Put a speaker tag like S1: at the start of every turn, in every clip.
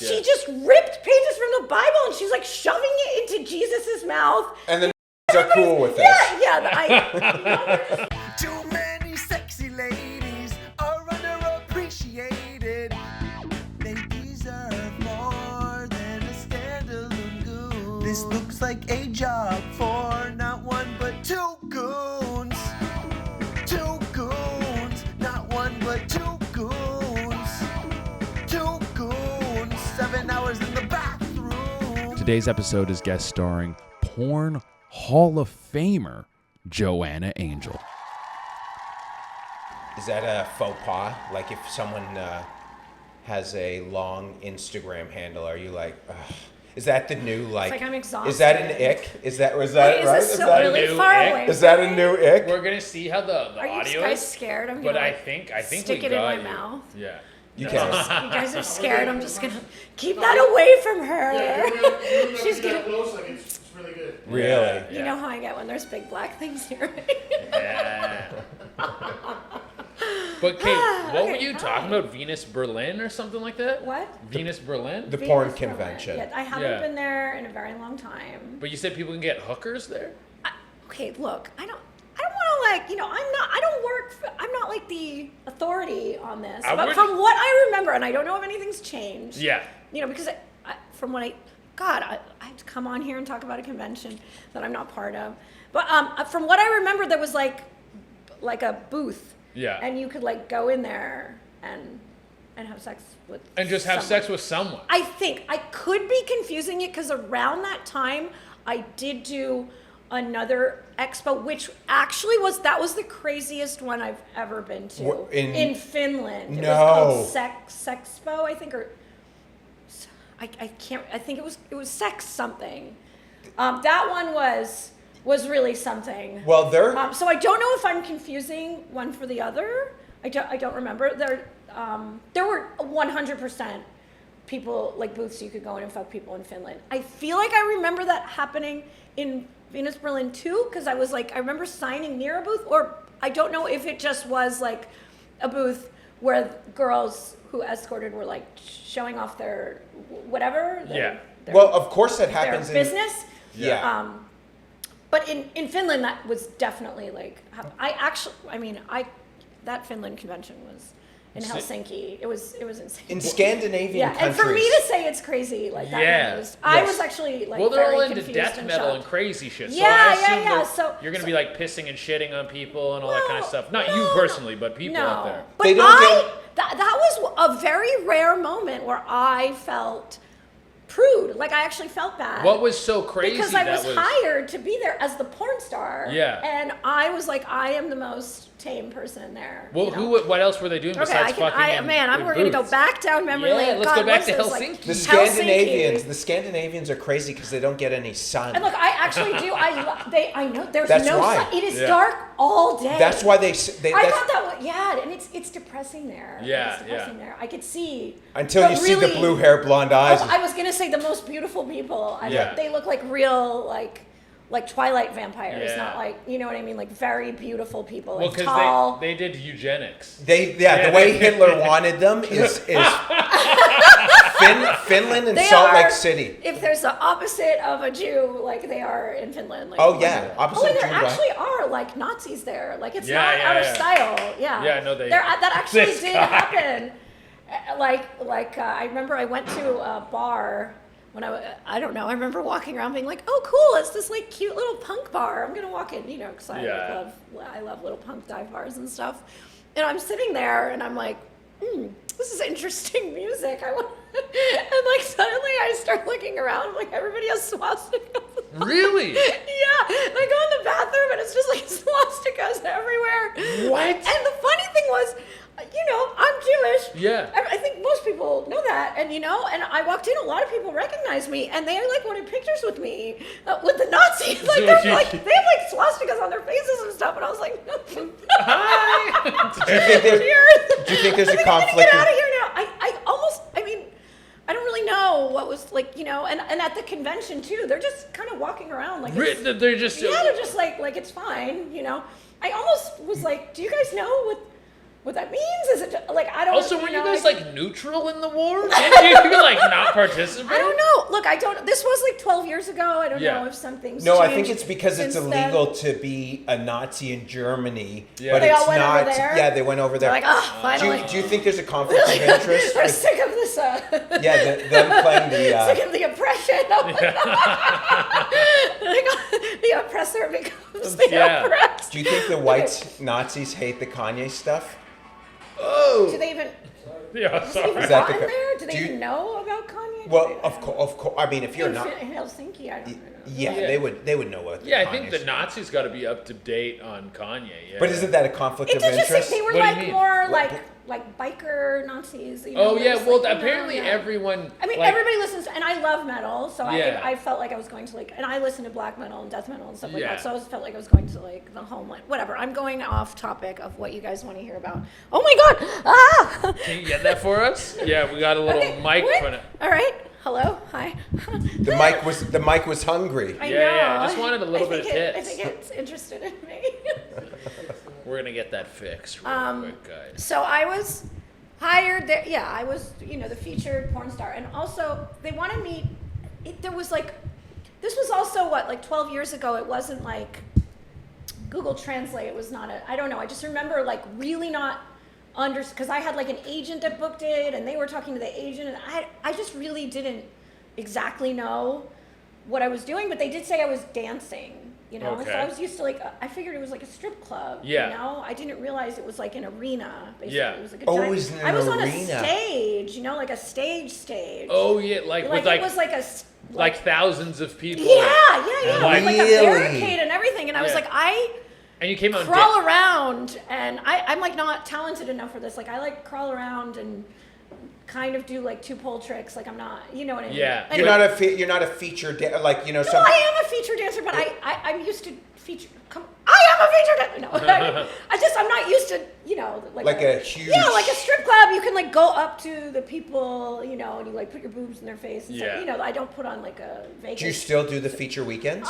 S1: Yeah. She just ripped pages from the Bible and she's like shoving it into Jesus's mouth.
S2: And then are cool with this.
S1: Yeah.
S3: Too many sexy ladies are underappreciated. They deserve more than a standalone goon. This looks like a job for not one but two goons. Two goons, not one but two goons. Two goons, 7 hours in the bathroom.
S4: Today's episode is guest starring Porn Hall of Famer Joanna Angel.
S2: Is that a faux pas? Like if someone has a long Instagram handle, are you like, ugh. Is that the new like?
S1: It's like I'm exhausted.
S2: Is that an ick? Was that right?
S1: Is that
S5: really
S1: really far away?
S2: Is that a new ick?
S5: We're gonna see how the
S1: Are
S5: audio
S1: you guys
S5: is.
S1: scared? I'm
S5: But
S1: gonna
S5: I think
S1: stick
S5: we
S1: it in
S5: got
S1: my
S5: you.
S1: mouth.
S5: Yeah.
S2: You
S1: You
S2: can.
S1: guys are scared. I'm just gonna keep that away from her. She's gonna.
S6: close, like it's really good.
S2: Really?
S5: Yeah.
S1: You know how I get when there's big black things here.
S5: Yeah. But Kate, what were
S1: okay,
S5: you talking about? Venus Berlin or something like that?
S1: What?
S5: Venus Berlin?
S2: The porn
S1: Venus Berlin.
S2: convention.
S1: Yeah, I haven't
S5: Yeah.
S1: been there in a very long time.
S5: But you said people can get hookers there?
S1: Okay, look, I don't want to I'm not like the authority on this.
S5: I
S1: But
S5: would-
S1: from what I remember, and I don't know if anything's changed.
S5: Yeah.
S1: You know, because from what I have to come on here and talk about a convention that I'm not part of. But from what I remember, there was like a booth.
S5: Yeah.
S1: And you could like go in there and have sex with
S5: And just have
S1: someone.
S5: sex with someone.
S1: I think I could be confusing it because around that time I did do another expo, which actually was the craziest one I've ever been to in Finland. It was called Sexpo, I think, or I can't. I think it was Sex something. That one was really something.
S2: Well,
S1: So I don't know if I'm confusing one for the other. I don't remember. There were 100% people, like booths you could go in and fuck people in Finland. I feel like I remember that happening in Venus Berlin too, because I remember signing near a booth, or I don't know if it just was like a booth where girls who escorted were like showing off their whatever. Their,
S2: well, of course that
S1: their
S2: happens
S1: business.
S2: Yeah.
S1: But in Finland, that was definitely like, that Finland convention was in Helsinki. It was insane.
S2: In Scandinavian countries.
S1: And for me to say it's crazy like that,
S5: Yeah.
S1: I was actually like,
S5: well, they're
S1: very
S5: all into
S1: confused
S5: death
S1: and
S5: metal
S1: shocked.
S5: and crazy shit. So
S1: Yeah,
S5: I assume
S1: yeah.
S5: that
S1: So
S5: you're gonna be like pissing and shitting on people and all that kind of stuff. Not you personally, but people out there.
S1: But
S2: They don't
S1: that was a very rare moment where I felt prude. Like I actually felt bad.
S5: What was so crazy?
S1: Because I was hired to be there as the porn star.
S5: Yeah.
S1: And I was like, I am the most tame person there.
S5: Well,
S1: you know?
S5: what else were they doing besides fucking?
S1: We're gonna go back down memory lane.
S5: Let's go back to Helsinki.
S2: The Scandinavians are crazy because they don't get any sun.
S1: And look, I actually do. I know there's
S2: That's
S1: no
S2: why.
S1: sun. It is dark all day.
S2: That's why they
S1: I thought that was, and it's depressing there.
S5: Yeah,
S1: it's depressing there. I could see
S2: until you see the blue hair, blonde eyes.
S1: I was gonna say the most beautiful people. They look like real like Twilight vampires, not like, you know what I mean, like very beautiful people.
S5: Well,
S1: like
S5: because
S1: tall.
S5: they did eugenics.
S2: The way Hitler wanted them is Finland and Salt Lake City.
S1: If there's the opposite of a Jew, like they are in Finland. Like,
S2: opposite
S1: there
S2: Jew,
S1: actually are like Nazis there. Like it's
S5: Yeah,
S1: not
S5: yeah,
S1: out of
S5: yeah.
S1: style. Yeah.
S5: Yeah, no,
S1: that actually
S5: this
S1: did
S5: guy.
S1: happen. I remember I went to a bar when I don't know. I remember walking around being like, oh, cool, it's this like cute little punk bar. I'm gonna walk in, you know, because I love little punk dive bars and stuff. And I'm sitting there and I'm like, this is interesting music. And like suddenly I start looking around, like everybody has swastikas.
S5: Really?
S1: Yeah. And I go in the bathroom and it's just like swastikas everywhere.
S5: What?
S1: And the funny thing was, you know, I'm Jewish.
S5: Yeah.
S1: I think most people know that. And, you know, and I walked in, a lot of people recognized me, and they, like, wanted pictures with me, with the Nazis. Like, they have, like, swastikas on their faces and stuff. And I was like,
S5: Hi.
S2: Do you think there's a conflict?
S1: Get out of here now. I don't really know what was, like, you know, and at the convention, too, they're just kind of walking around. Like,
S5: They're just...
S1: they're just like, it's fine, you know. I almost was like, do you guys know what what that means. Is it just, like I don't?
S5: Also, were you
S1: know,
S5: guys
S1: I-
S5: like neutral in the war? Didn't you like not participate?
S1: I don't know. Look, I don't. This was like 12 years ago. I don't
S5: Yeah.
S1: know if something's
S2: No, I
S1: changed
S2: think it's because it's
S1: since
S2: illegal
S1: then.
S2: to be a Nazi in Germany,
S5: Yeah.
S2: but
S5: They
S2: it's
S1: all went over
S2: not.
S1: there?
S2: Yeah, they went over there.
S1: They're like,
S2: do,
S1: finally.
S2: you, do you think there's a conflict of interest?
S1: We're
S2: with-
S1: sick of this.
S2: yeah, them playing the.
S1: Sick of the oppression. The oppressor becomes the
S5: Yeah.
S1: oppressed.
S2: Do you think the white Nazis hate the Kanye stuff?
S1: Do they even?
S5: Yeah,
S1: Is
S5: sorry.
S1: even
S2: Is that the
S1: gotten
S2: co-
S1: there? Do they
S2: do you-
S1: even know about Kanye? Do
S2: Well,
S1: they-
S2: of course. I mean, if you're
S1: in
S2: not,
S1: in Helsinki, I don't know.
S2: yeah, they would know what.
S5: Yeah, I think the
S2: Kanye's-
S5: Nazis got to be up to date on Kanye. Yeah.
S2: But isn't that a conflict
S1: It's
S2: of
S1: interesting.
S2: interest?
S1: They were
S5: What do you
S1: like
S5: mean?
S1: more like biker Nazis. You know,
S5: Oh yeah,
S1: just
S5: well
S1: like, you know,
S5: apparently
S1: yeah.
S5: everyone.
S1: I mean,
S5: like,
S1: everybody listens, and I love metal, so
S5: Yeah.
S1: I felt like I was going to like, and I listen to black metal and death metal and stuff like
S5: Yeah.
S1: that, so I felt like I was going to like the homeland, whatever. I'm going off topic of what you guys want to hear about. Oh my god! Ah!
S5: Can you get that for us? Yeah, we got a little
S1: Okay,
S5: mic
S1: wait.
S5: for it.
S1: All right. Hello. Hi.
S2: The mic was hungry.
S1: I
S5: Yeah,
S1: know.
S5: yeah, I just wanted a little
S1: I
S5: bit
S1: think
S5: of
S1: I
S5: tits.
S1: think it's interested in me.
S5: We're gonna get that fixed real quick, guys.
S1: So I was hired there. Yeah, I was, the featured porn star. And also, they wanted me, there was like, this was also what, like 12 years ago, it wasn't like Google Translate. It was not I don't know. I just remember like really not because I had like an agent that booked it and they were talking to the agent and I just really didn't exactly know what I was doing, but they did say I was dancing. So
S5: Okay.
S1: I was used to like, I figured it was like a strip club,
S5: Yeah.
S1: I didn't realize it was like an arena, basically.
S5: Yeah.
S1: It was like a
S2: Oh, it
S1: giant,
S2: was in
S1: I
S2: an
S1: was on a
S2: arena.
S1: stage, like a stage.
S5: Oh yeah, like with
S1: it was like a,
S5: like thousands of people.
S1: yeah,
S5: And
S1: like, like a
S2: Really?
S1: barricade and everything. And I was
S5: Yeah.
S1: like,
S5: And you came out.
S1: crawl around and I'm like not talented enough for this. Like I like crawl around and kind of do like 2 pole tricks. Like I'm not, you know what I mean?
S5: Yeah.
S1: Anyway.
S2: You're not a feature like
S1: No,
S2: some.
S1: I am a feature dancer, but I'm used to feature. I am a feature dancer. No, I'm not used to,
S2: Like a huge-
S1: Yeah, like a strip club. You can like go up to the people, and you like put your boobs in their face. And
S5: Yeah.
S1: stuff. I don't put on like a Vegas.
S2: Do you still do the feature weekends?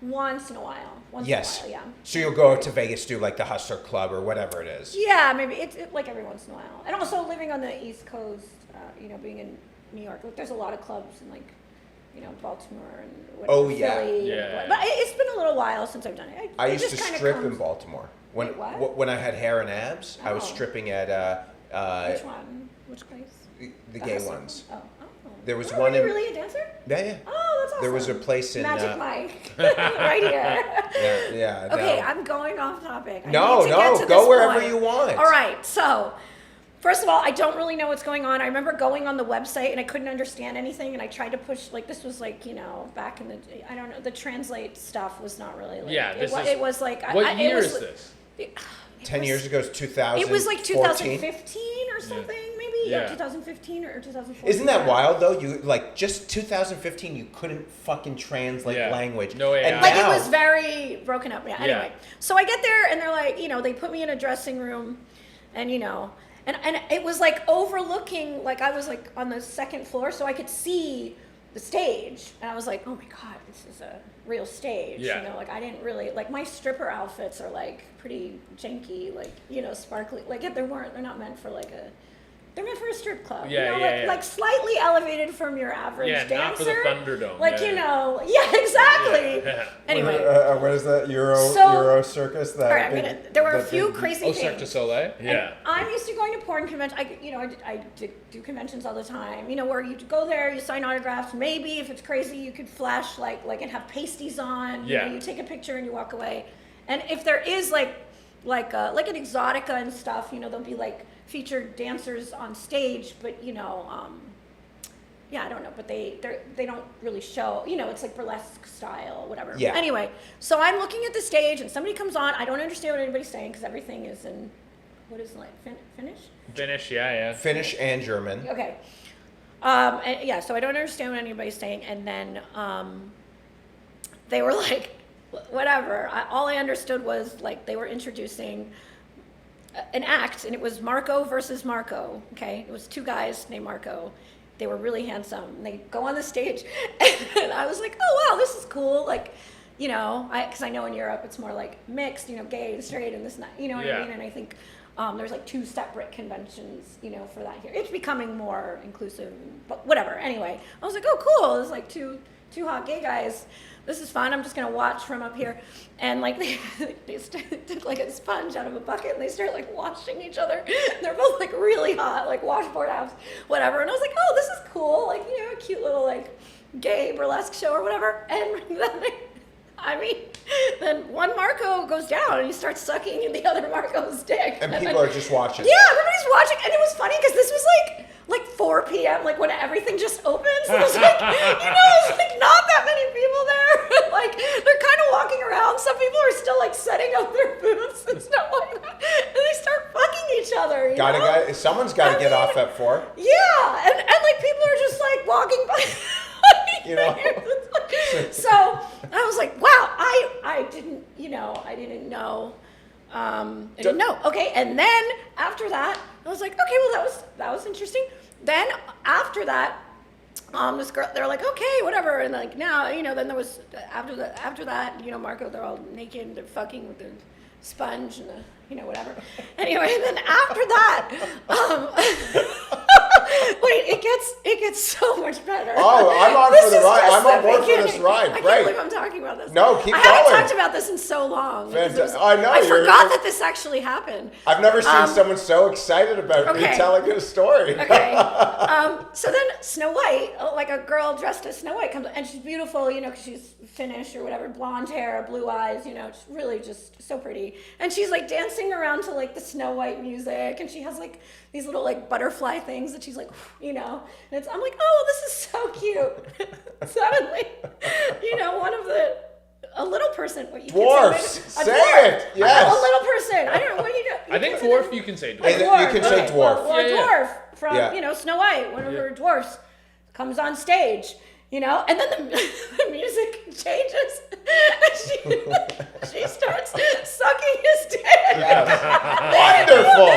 S1: Once in a while.
S2: Yes.
S1: In a while, yeah.
S2: So you'll go to Vegas, do like the Hustler Club or whatever it is.
S1: Yeah, maybe it's like every once in a while. And also living on the East Coast, being in New York, like there's a lot of clubs in like, Baltimore and whatever.
S2: Oh, yeah.
S1: Philly
S5: Yeah.
S1: But it's been a little while since I've done it.
S2: I
S1: it
S2: used to
S1: just kinda
S2: strip
S1: comes-
S2: in Baltimore. When
S1: Wait, what?
S2: when I had hair and abs, I was
S1: Oh.
S2: stripping at
S1: Which one? Which place?
S2: the
S1: The
S2: gay
S1: Hustler?
S2: ones.
S1: Oh.
S2: There was
S1: Oh,
S2: one
S1: were you
S2: in-
S1: really a dancer?
S2: Yeah, yeah.
S1: Oh, that's awesome.
S2: There was a place in
S1: Magic Mike, right here.
S2: Yeah.
S1: Okay,
S2: no.
S1: I'm going off topic. I
S2: No,
S1: need to get
S2: no,
S1: to
S2: go
S1: this
S2: wherever
S1: point.
S2: you want.
S1: All right, so first of all, I don't really know what's going on. I remember going on the website and I couldn't understand anything, and I tried to push this was like back in the I don't know, the translate stuff was not really like
S5: Yeah,
S1: it was like
S5: What year
S1: it was,
S5: is this?
S2: 10 years ago, it's 2000.
S1: It was like 2015 or something, maybe. Yeah,
S5: Yeah.
S1: 2015 or 2014.
S2: Isn't that
S1: yeah.
S2: wild though? You like just 2015, you couldn't fucking translate
S5: Yeah.
S2: language.
S5: No AI.
S2: And
S1: Like
S2: now,
S1: it was very broken up. Yeah.
S5: Yeah.
S1: Anyway, so I get there and they're like, they put me in a dressing room, and and it was like overlooking, like I was like on the second floor, so I could see the stage, and I was like, oh my god, this is a real stage.
S5: Yeah.
S1: Like I didn't really like my stripper outfits are like pretty janky, like sparkly. Like they're not meant for like a. They're meant for a strip club.
S5: Yeah,
S1: like,
S5: yeah, yeah.
S1: like slightly elevated from your average
S5: Yeah,
S1: dancer.
S5: not for the Thunderdome.
S1: Like
S5: Yeah.
S1: yeah, exactly.
S5: Yeah.
S1: Anyway.
S2: what is that Euro
S1: So-
S2: Circus?
S1: All right, there were a few crazy
S5: Oh,
S1: things.
S5: Cirque du Soleil.
S1: And
S5: Yeah.
S1: I'm used to going to porn conventions. I do conventions all the time. Where you go there, you sign autographs. Maybe if it's crazy, you could flash like and have pasties on.
S5: Yeah.
S1: You take a picture and you walk away. And if there is like an exotica and stuff, there'll be like featured dancers on stage, but yeah, I don't know, but they don't really show, it's like burlesque style, whatever.
S2: Yeah.
S1: Anyway, so I'm looking at the stage and somebody comes on. I don't understand what anybody's saying because everything is in, what is it, like Finnish?
S5: Finish. Yeah.
S2: Finnish and German.
S1: Okay. And yeah, so I don't understand what anybody's saying. And then they were like, whatever. All I understood was like they were introducing an act, and it was Marco versus Marco. Okay, it was 2 guys named Marco. They were really handsome. They go on the stage, and I was like, oh wow, this is cool. Like, because I know in Europe it's more like mixed, gay and straight and this and that, what
S5: Yeah.
S1: I mean? And I think There's like 2 separate conventions, you know, for that here. It's becoming more inclusive, but whatever. Anyway, I was like, oh, cool. There's like two hot gay guys. This is fun. I'm just gonna watch from up here. And like they took like a sponge out of a bucket and they started like washing each other. They're both like really hot, like washboard abs, whatever. And I was like, oh, this is cool. Like, you know, a cute little like gay burlesque show or whatever. And then one Marco goes down and he starts sucking the other Marco's dick.
S2: And people are just watching.
S1: Yeah, everybody's watching. And it was funny because this was like 4 p.m., like when everything just opened. So it was like, you know, it's like not that many people there. Like they're kind of walking around. Some people are still like setting up their booths and stuff like that. And they start fucking each other.
S2: Someone's got to get off at 4.
S1: Yeah, and like people are just like walking by.
S2: You know.
S1: So I was like, wow, I didn't know. I didn't know. Okay, and then after that, I was like, okay, well that was interesting. Then after that, this girl, they're like, okay, whatever, and like now, you know, then there was after that, you know, Marco, they're all naked, they're fucking with the sponge and the, you know, whatever. Anyway, and then after that, wait, it gets so much better.
S2: Oh, I'm on for the ride. I'm on board for this ride.
S1: I
S2: Great.
S1: can't believe I'm talking about this.
S2: No, keep
S1: I haven't
S2: going.
S1: talked about this in so long.
S2: I know.
S1: I forgot that this actually happened.
S2: I've never seen someone so excited about me telling a story.
S1: Okay. So then Snow White, like a girl dressed as Snow White comes, and she's beautiful, you know, because she's Finnish or whatever, blonde hair, blue eyes, you know, just really just so pretty. And she's like dancing around to like the Snow White music, and she has like these little like butterfly things that she's like, you know, and I'm like, oh, this is so cute. Suddenly, you know, a little person. What you
S2: Dwarfs.
S1: Say
S2: Say it. Yes.
S1: A little person. I don't know what you do.
S5: I think dwarf you can say dwarf.
S2: You can say dwarf.
S1: Well,
S5: Yeah,
S1: a dwarf from, you know, Snow White, one of
S5: Yeah.
S1: her dwarfs, comes on stage, you know, and then the music changes, and she starts sucking his dick.
S2: Wonderful.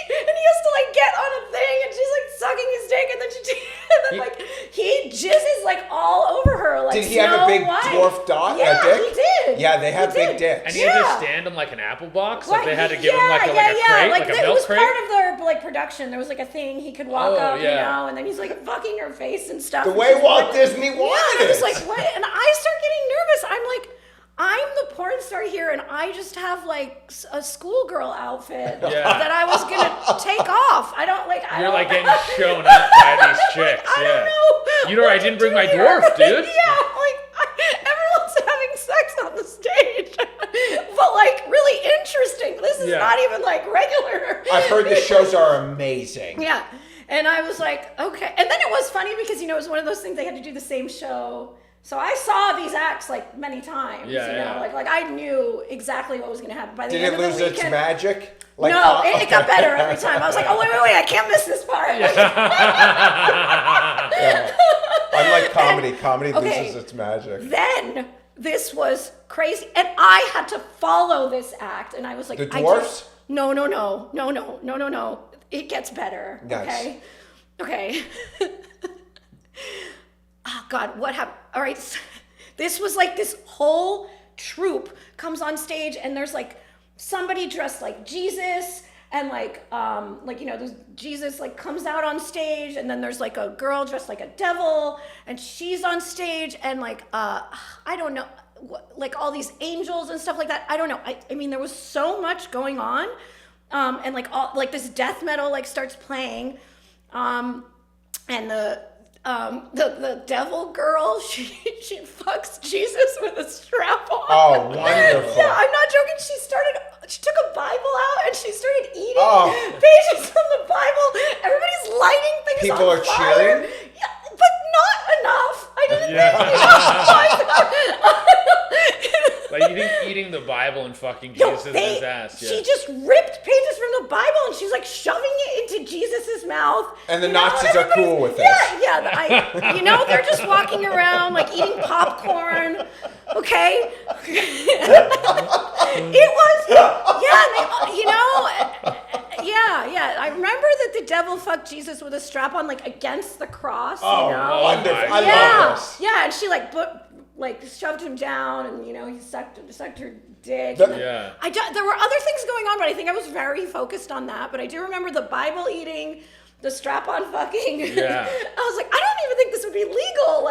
S1: And he has to like get on a thing, and she's like sucking his dick, and then like he jizzes like all over her. Like,
S2: Did he have a big
S1: White.
S2: dwarf dot?
S1: Yeah,
S2: A dick?
S1: he did.
S2: Yeah, they have
S1: He
S2: big
S1: did.
S2: dicks.
S5: And he had to stand on like an apple box. Like they had to give him like a crate, like a
S1: it
S5: milk
S1: was
S5: crate.
S1: part of their like production. There was like a thing he could walk
S5: Oh,
S1: up,
S5: yeah.
S1: you know, and then he's like fucking her face and stuff.
S2: The
S1: and
S2: way
S1: she's
S2: Walt
S1: like,
S2: Disney wanted
S1: yeah, and I was
S2: it.
S1: like, what? And I start getting nervous. I'm like, I'm the porn star here, and I just have like a schoolgirl outfit that I was gonna take off.
S5: You're like getting shown up by these chicks.
S1: I don't know.
S5: You know, I didn't bring my dwarf, dude.
S1: Yeah, like everyone's having sex on the stage, but like really interesting. This is not even like regular.
S2: I've heard the shows are amazing.
S1: Yeah. And I was like, okay. And then it was funny because, you know, it was one of those things they had to do the same show. So I saw these acts like many times.
S5: Yeah,
S1: you know,
S5: yeah.
S1: like I knew exactly what was going to happen. By the
S2: Did
S1: end
S2: it
S1: of
S2: lose
S1: the
S2: its
S1: weekend,
S2: magic? Like,
S1: no, it got better every time. I was like, oh, wait, I can't miss this part.
S2: Unlike comedy, comedy loses its magic.
S1: Then this was crazy. And I had to follow this act. And I was like,
S2: The dwarfs?
S1: No. It gets better.
S2: Nice.
S1: Okay. Oh God, what happened? All right, so this was like this whole troupe comes on stage, and there's like somebody dressed like Jesus, and like you know, there's Jesus like comes out on stage, and then there's like a girl dressed like a devil, and she's on stage, and like I don't know, like all these angels and stuff like that. I don't know. I mean, there was so much going on, and like all like this death metal like starts playing, and the devil girl, she fucks Jesus with a strap on.
S2: Oh, wonderful.
S1: Yeah, I'm not joking. She took a Bible out and she started eating pages from the Bible. Everybody's lighting things
S2: People
S1: on
S2: are
S1: fire.
S2: cheering?
S1: Yeah, but not enough. I didn't think
S5: Like eating the Bible and fucking Jesus' ass. Yeah.
S1: She just ripped pages from the Bible and she's like shoving it into Jesus' mouth.
S2: And the Nazis are cool with this.
S1: Yeah. You know, they're just walking around like eating popcorn. Okay. It was, yeah. I remember that the devil fucked Jesus with a strap on, like against the cross.
S2: Oh,
S1: you know?
S2: wonderful! I love this.
S1: Yeah, and she like like shoved him down, and he sucked her dick.
S2: The-
S1: and then
S5: Yeah.
S1: there were other things going on, but I think I was very focused on that. But I do remember the Bible eating, the strap-on fucking.
S5: Yeah.
S1: I was like, I don't even think this would be legal.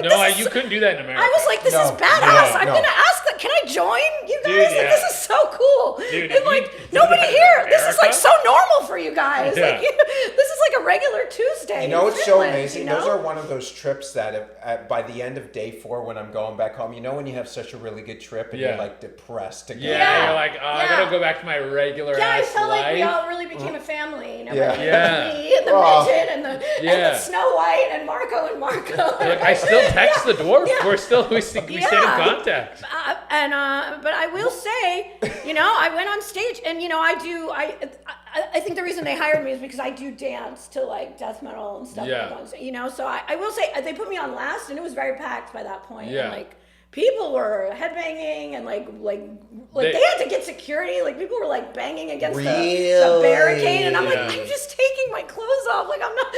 S5: No, you couldn't do that in America.
S1: I was like, this
S2: No,
S1: is badass.
S2: no,
S1: I'm
S2: no.
S1: gonna ask that. Can I join you guys?
S5: Dude,
S1: Like,
S5: yeah.
S1: this is so cool.
S5: Dude,
S1: and
S5: you
S1: like
S5: did
S1: nobody
S5: that in
S1: here. This is like
S5: America?
S1: so normal for you guys.
S5: Yeah.
S1: Like this is like a regular Tuesday.
S2: You know
S1: in
S2: what's so
S1: Finland,
S2: amazing?
S1: you know?
S2: Those are one of those trips that by the end of day 4, when I'm going back home, when you have such a really good trip and
S5: Yeah.
S2: you're like depressed to go.
S5: Yeah, you're like, I
S1: Yeah.
S5: gotta go back to my regular
S1: Yeah, I
S5: ass
S1: felt
S5: life.
S1: like we all really became a family.
S2: Yeah.
S1: Like,
S5: Yeah.
S1: me and the
S2: Oh.
S1: midget and the Snow White and Marco and Marco.
S5: Like, I still text the dwarf.
S1: Yeah.
S5: We stay in
S1: Yeah.
S5: contact.
S1: But I will say, I went on stage, and I think the reason they hired me is because I do dance to like death metal and stuff.
S5: Yeah.
S1: Like that, so I will say they put me on last, and it was very packed by that point.
S5: Yeah.
S1: And, like, people were headbanging, and like
S5: They-
S1: they had to get security. Like, people were like banging against the
S2: Really?
S1: barricade, and I'm like,
S5: Yeah.
S1: I'm just taking my clothes off. Like, I'm not.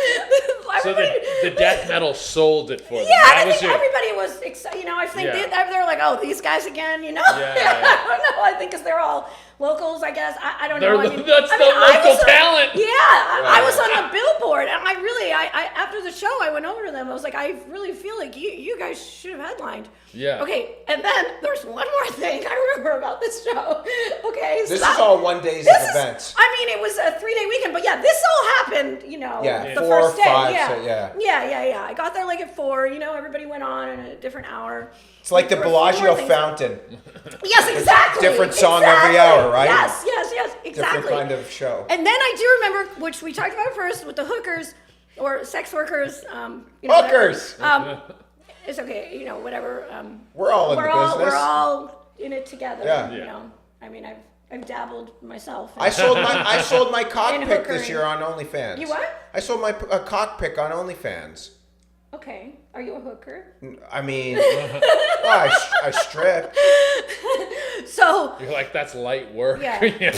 S5: So the death metal sold it for them.
S1: Yeah,
S5: That
S1: and I
S5: was
S1: think
S5: your-
S1: everybody was excited. I think
S5: Yeah.
S1: they're like, oh, these guys again,
S5: Yeah.
S1: I don't know. I think because they're all locals, I guess. I don't know.
S5: That's the
S1: I
S5: local
S1: was
S5: talent.
S1: I was on the billboard, and I after the show, I went over to them. I was like, I really feel like you guys should have headlined.
S5: Yeah.
S1: Okay, and then there's one more thing I remember about this show. Okay,
S2: This is all one day's events.
S1: It was a 3-day weekend, but this all happened,
S2: Yeah,
S1: the
S2: 4 or
S1: first day.
S2: 5,
S1: Yeah.
S2: so yeah.
S1: Yeah. I got there like at 4, everybody went on in a different hour.
S2: It's like the
S1: There were 4
S2: Bellagio
S1: things-
S2: fountain.
S1: Yes, exactly.
S2: Different song every hour, right?
S1: Yes, exactly.
S2: Different kind of show.
S1: And then I do remember, which we talked about first, with the hookers or sex workers.
S2: Hookers!
S1: It's okay, whatever.
S2: We're all in the business.
S1: We're all in it together.
S2: Yeah.
S1: I've dabbled myself.
S2: I sold my cock
S1: In
S2: pic this
S1: hookering.
S2: year on OnlyFans.
S1: You what?
S2: I sold my cock pic on OnlyFans.
S1: Okay. Are you a hooker?
S2: I mean, I strip.
S1: So
S5: You're like, that's light work.
S1: Yeah.
S2: Yeah.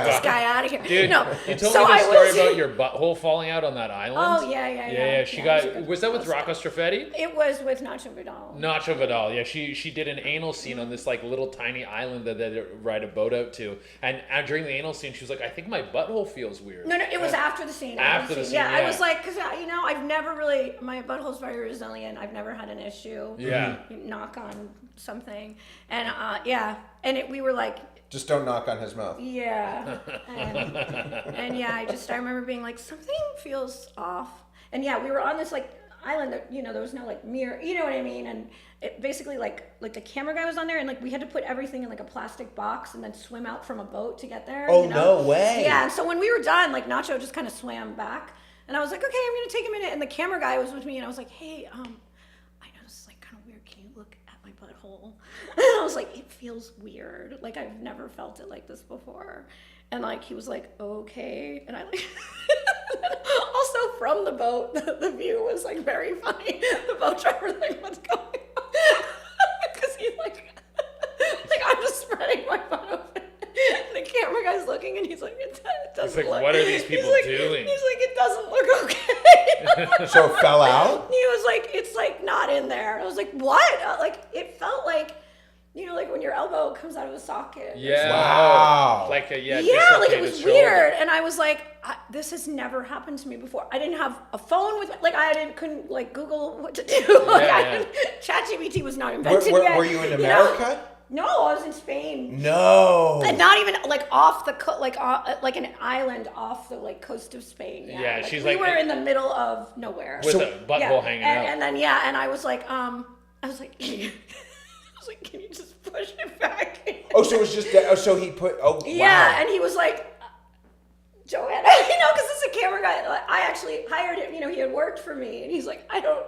S1: this guy out of here.
S5: Dude,
S1: no.
S5: you told
S1: so
S5: me
S1: I
S5: the story
S1: was,
S5: about your butthole falling out on that island.
S1: Oh yeah.
S5: She
S1: Yeah,
S5: got.
S1: it was a good-
S5: Was that with Rocco Strafetti?
S1: It was with Nacho Vidal.
S5: Nacho Vidal. Yeah, she did an anal scene on this like little tiny island that they ride a boat out to, and during the anal scene, she was like, I think my butthole feels weird.
S1: No, it was after the scene.
S5: After the scene,
S1: Yeah, I
S5: yeah.
S1: was like, because I've never really, my butthole's very resilient. I've never had an issue.
S5: Yeah.
S1: Knock on something, and we were like,
S2: Just don't knock on his mouth.
S1: yeah, and I remember being like, something feels off, and we were on this like island that there was no like mirror, you know what I mean, and it basically like the camera guy was on there, and like we had to put everything in like a plastic box and then swim out from a boat to get there.
S2: Oh, no way.
S1: Yeah, and so when we were done, like Nacho just kind of swam back, and I was like, okay, I'm gonna take a minute, and the camera guy was with me, and I was like, hey, I know this is like kind of weird. Can you look at my butthole? And I was like, it feels weird. Like I've never felt it like this before. And like he was like, okay, and I like. Also from the boat, the view was like very funny. The boat driver like, what's going on? Because he's like I'm just spreading my butt open. And the camera guy's looking, and he's like, it doesn't
S5: He's like,
S1: look.
S5: what are these people
S1: he's like,
S5: doing?
S1: He's like, it doesn't look okay.
S2: So it fell out?
S1: He was like, it's like not in there. I was like, what? Like it felt like, like when your elbow comes out of a socket.
S5: Yeah.
S2: Wow.
S5: Like a
S1: Yeah, like it
S5: dislocated
S1: was
S5: shoulder.
S1: weird, and I was like, this has never happened to me before. I didn't have a phone with, like, couldn't like Google what to do. Like, ChatGPT was not invented yet.
S2: Were you in America?
S1: No, I was in Spain.
S2: No.
S1: And not even like off the like an island off the like coast of Spain.
S5: Yeah, she's
S1: we
S5: like-
S1: were in the middle of nowhere
S5: With a butthole hanging out.
S1: And then and I was like, can you just push it back?
S2: Oh, so it was just that. Oh, so he put. Oh,
S1: Yeah,
S2: wow.
S1: and he was like, Joanna, because this is a camera guy. I actually hired him. He had worked for me, and he's like, I don't.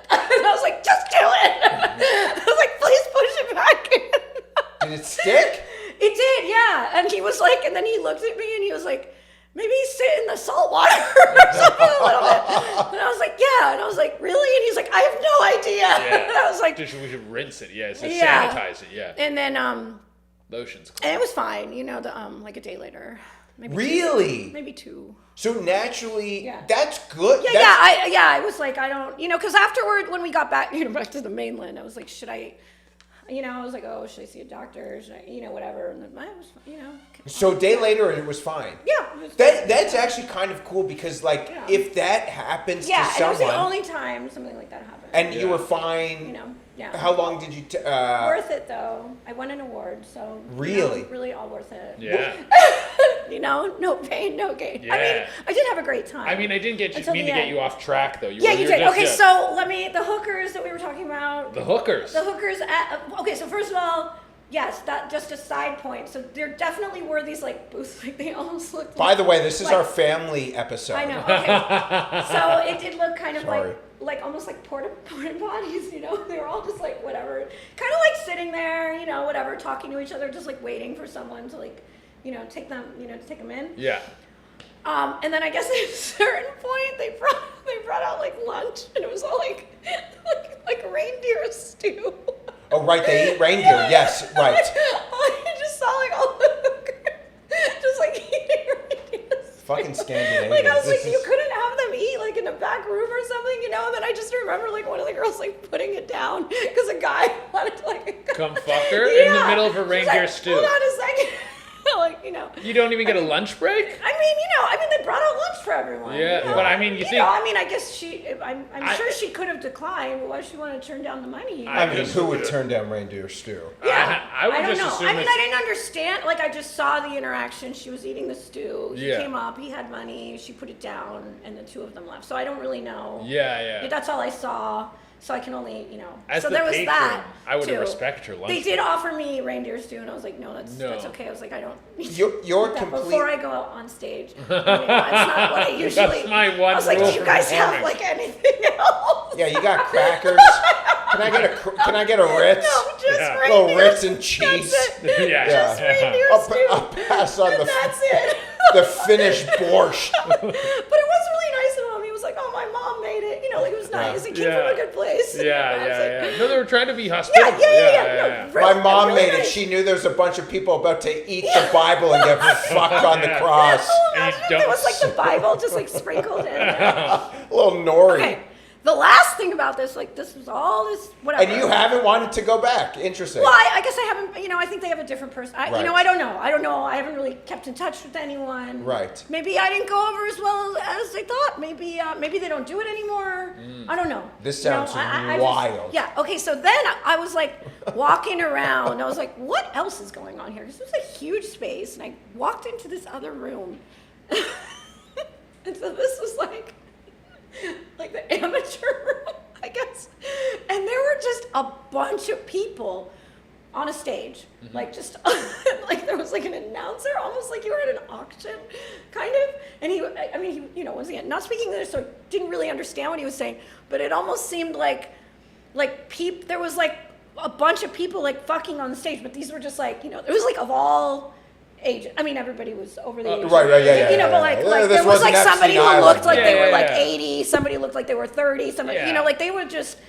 S1: And I was like, just do it. I was like, please push it back.
S2: Did it stick?
S1: It did, yeah. And he was like, and then he looked at me, and he was like, maybe sit in the salt water or something a little bit. And I was like, yeah. And I was like, really? And he's like, I have no idea.
S5: Yeah.
S1: And I was like,
S5: We should rinse it. Yeah, so
S1: Yeah.
S5: sanitize it. Yeah.
S1: and then
S5: Lotion's
S1: and it was fine. Like a day later. Maybe
S2: Really?
S1: Maybe 2.
S2: So naturally,
S1: Yeah.
S2: that's good.
S1: Yeah,
S2: That's,
S1: I was like, I don't, because afterward, when we got back, back to the mainland, I was like, should I, I was like, oh, should I see a doctor? Should I, whatever. And then I was,
S2: So a day later, it was fine.
S1: Yeah. It was
S2: That's actually kind of cool because, like,
S1: Yeah.
S2: if that happens
S1: yeah,
S2: to
S1: and it was
S2: someone,
S1: the only time something like that happened.
S2: and you were fine.
S1: Yeah.
S2: How long did you?
S1: Worth it though. I won an award, so
S2: Really?
S1: really all worth it.
S5: Yeah.
S1: No pain, no gain. I mean,
S5: Yeah.
S1: I did have a great time.
S5: I mean, I didn't
S1: Until
S5: mean
S1: the
S5: to get
S1: end.
S5: you off track though.
S1: Yeah, you
S5: were
S1: did.
S5: just-
S1: Okay,
S5: yeah.
S1: so the hookers that we were talking about.
S5: The hookers.
S1: The hookers at, okay, so first of all, yes, that just a side point. So there definitely were these like booths, like they almost looked
S2: By
S1: like,
S2: the way, this is
S1: like-
S2: our family episode.
S1: I know. Okay. So it did look kind of
S2: Sorry.
S1: like almost like porta potties, They were all just like whatever, kind of like sitting there, whatever, talking to each other, just like waiting for someone to like, take them, to take them in.
S5: Yeah.
S1: And then I guess at a certain point they brought out like lunch, and it was all like reindeer stew.
S2: Oh, right, they eat reindeer. Yes, right.
S1: I just saw like all the hookers just like eating reindeer stew.
S2: Fucking Scandinavian.
S1: Like I was
S2: This
S1: like, you
S2: is-
S1: couldn't have them eat like in a back room or something, And then I just remember like one of the girls like putting it down because a guy wanted to like
S5: Come fuck her in the
S1: Yeah.
S5: middle of a
S1: She's
S5: reindeer
S1: like,
S5: stew.
S1: Hold on a second. Like,
S5: You don't even get a lunch break?
S1: I mean, they brought out lunch for everyone.
S5: Yeah, but I mean, you think-
S1: I guess I'm
S5: I-
S1: sure she could have declined, but why she wanted to turn down the money?
S5: I
S2: I mean,
S5: just-
S2: who would turn down reindeer stew?
S1: Yeah,
S5: I would
S1: don't
S5: just
S1: know.
S5: assume
S1: I mean,
S5: it's-
S1: I didn't understand. Like, I just saw the interaction. She was eating the stew. He
S5: Yeah.
S1: came up. He had money. She put it down, and the two of them left. So I don't really know.
S5: Yeah.
S1: That's all I saw. So I can only,
S5: As
S1: so
S5: the
S1: there was
S5: patron,
S1: that.
S5: I would
S1: too.
S5: respect your lunch
S1: They did
S5: break.
S1: offer me reindeer stew, and I was like, no, that's
S5: No.
S1: okay. I was like, I don't. need to
S2: You're
S1: eat that
S2: complete.
S1: before I go out on stage. That's not what I usually.
S5: That's my one
S1: I was like,
S5: rule
S1: do you
S5: for
S1: guys have
S5: performance."
S1: like anything else?
S2: Yeah, you got crackers. Can I get a Ritz?
S1: No, just
S5: Yeah.
S1: reindeer.
S2: Little Ritz and cheese.
S1: That's it.
S5: Yeah.
S1: Just reindeer
S2: I'll,
S1: stew.
S2: I'll pass on
S1: And that's it.
S2: the Finnish borscht.
S1: But it was really nice of him. He was like, "Oh, my mom made it." Like it was nice. It came from
S5: Yeah.
S1: a good place. I was
S5: Yeah.
S1: like,
S5: No, they were trying to be hospitable.
S1: Yeah. No,
S2: My
S1: really-
S2: mom
S1: really
S2: made it.
S1: nice.
S2: She knew there was a bunch of people about to eat the Bible and get fucked on the
S5: Yeah.
S2: cross.
S5: And
S1: Imagine
S5: you
S1: if
S5: don't
S1: there was like the Bible just like sprinkled in.
S2: A little nori.
S1: Okay. The last thing about this, like this was all this whatever.
S2: And you haven't wanted to go back. Interesting.
S1: Well, I guess I haven't. I think they have a different person.
S2: Right.
S1: I don't know. I haven't really kept in touch with anyone.
S2: Right.
S1: Maybe I didn't go over as well as I thought. Maybe they don't do it anymore. I don't know.
S2: This sounds
S1: I just-
S2: wild.
S1: yeah. Okay. So then I was like walking around. I was like, what else is going on here? Because it was a huge space, and I walked into this other room, and so this was like the amateur room, I guess. And there were just a bunch of people on a stage, like just like there was like an announcer, almost like you were at an auction, kind of. And he once again, not speaking English, so I didn't really understand what he was saying. But it almost seemed like there was like a bunch of people like fucking on the stage, but these were just like it was like of all ages. I mean, everybody was over the age.
S2: Right, yeah.
S1: But like
S2: This
S1: there was like
S2: wasn't
S1: somebody who
S2: Epstein
S1: looked like
S2: Island.
S1: they were like
S5: Yeah.
S1: 80, somebody looked like they were 30, somebody,
S5: Yeah.
S1: like they were just.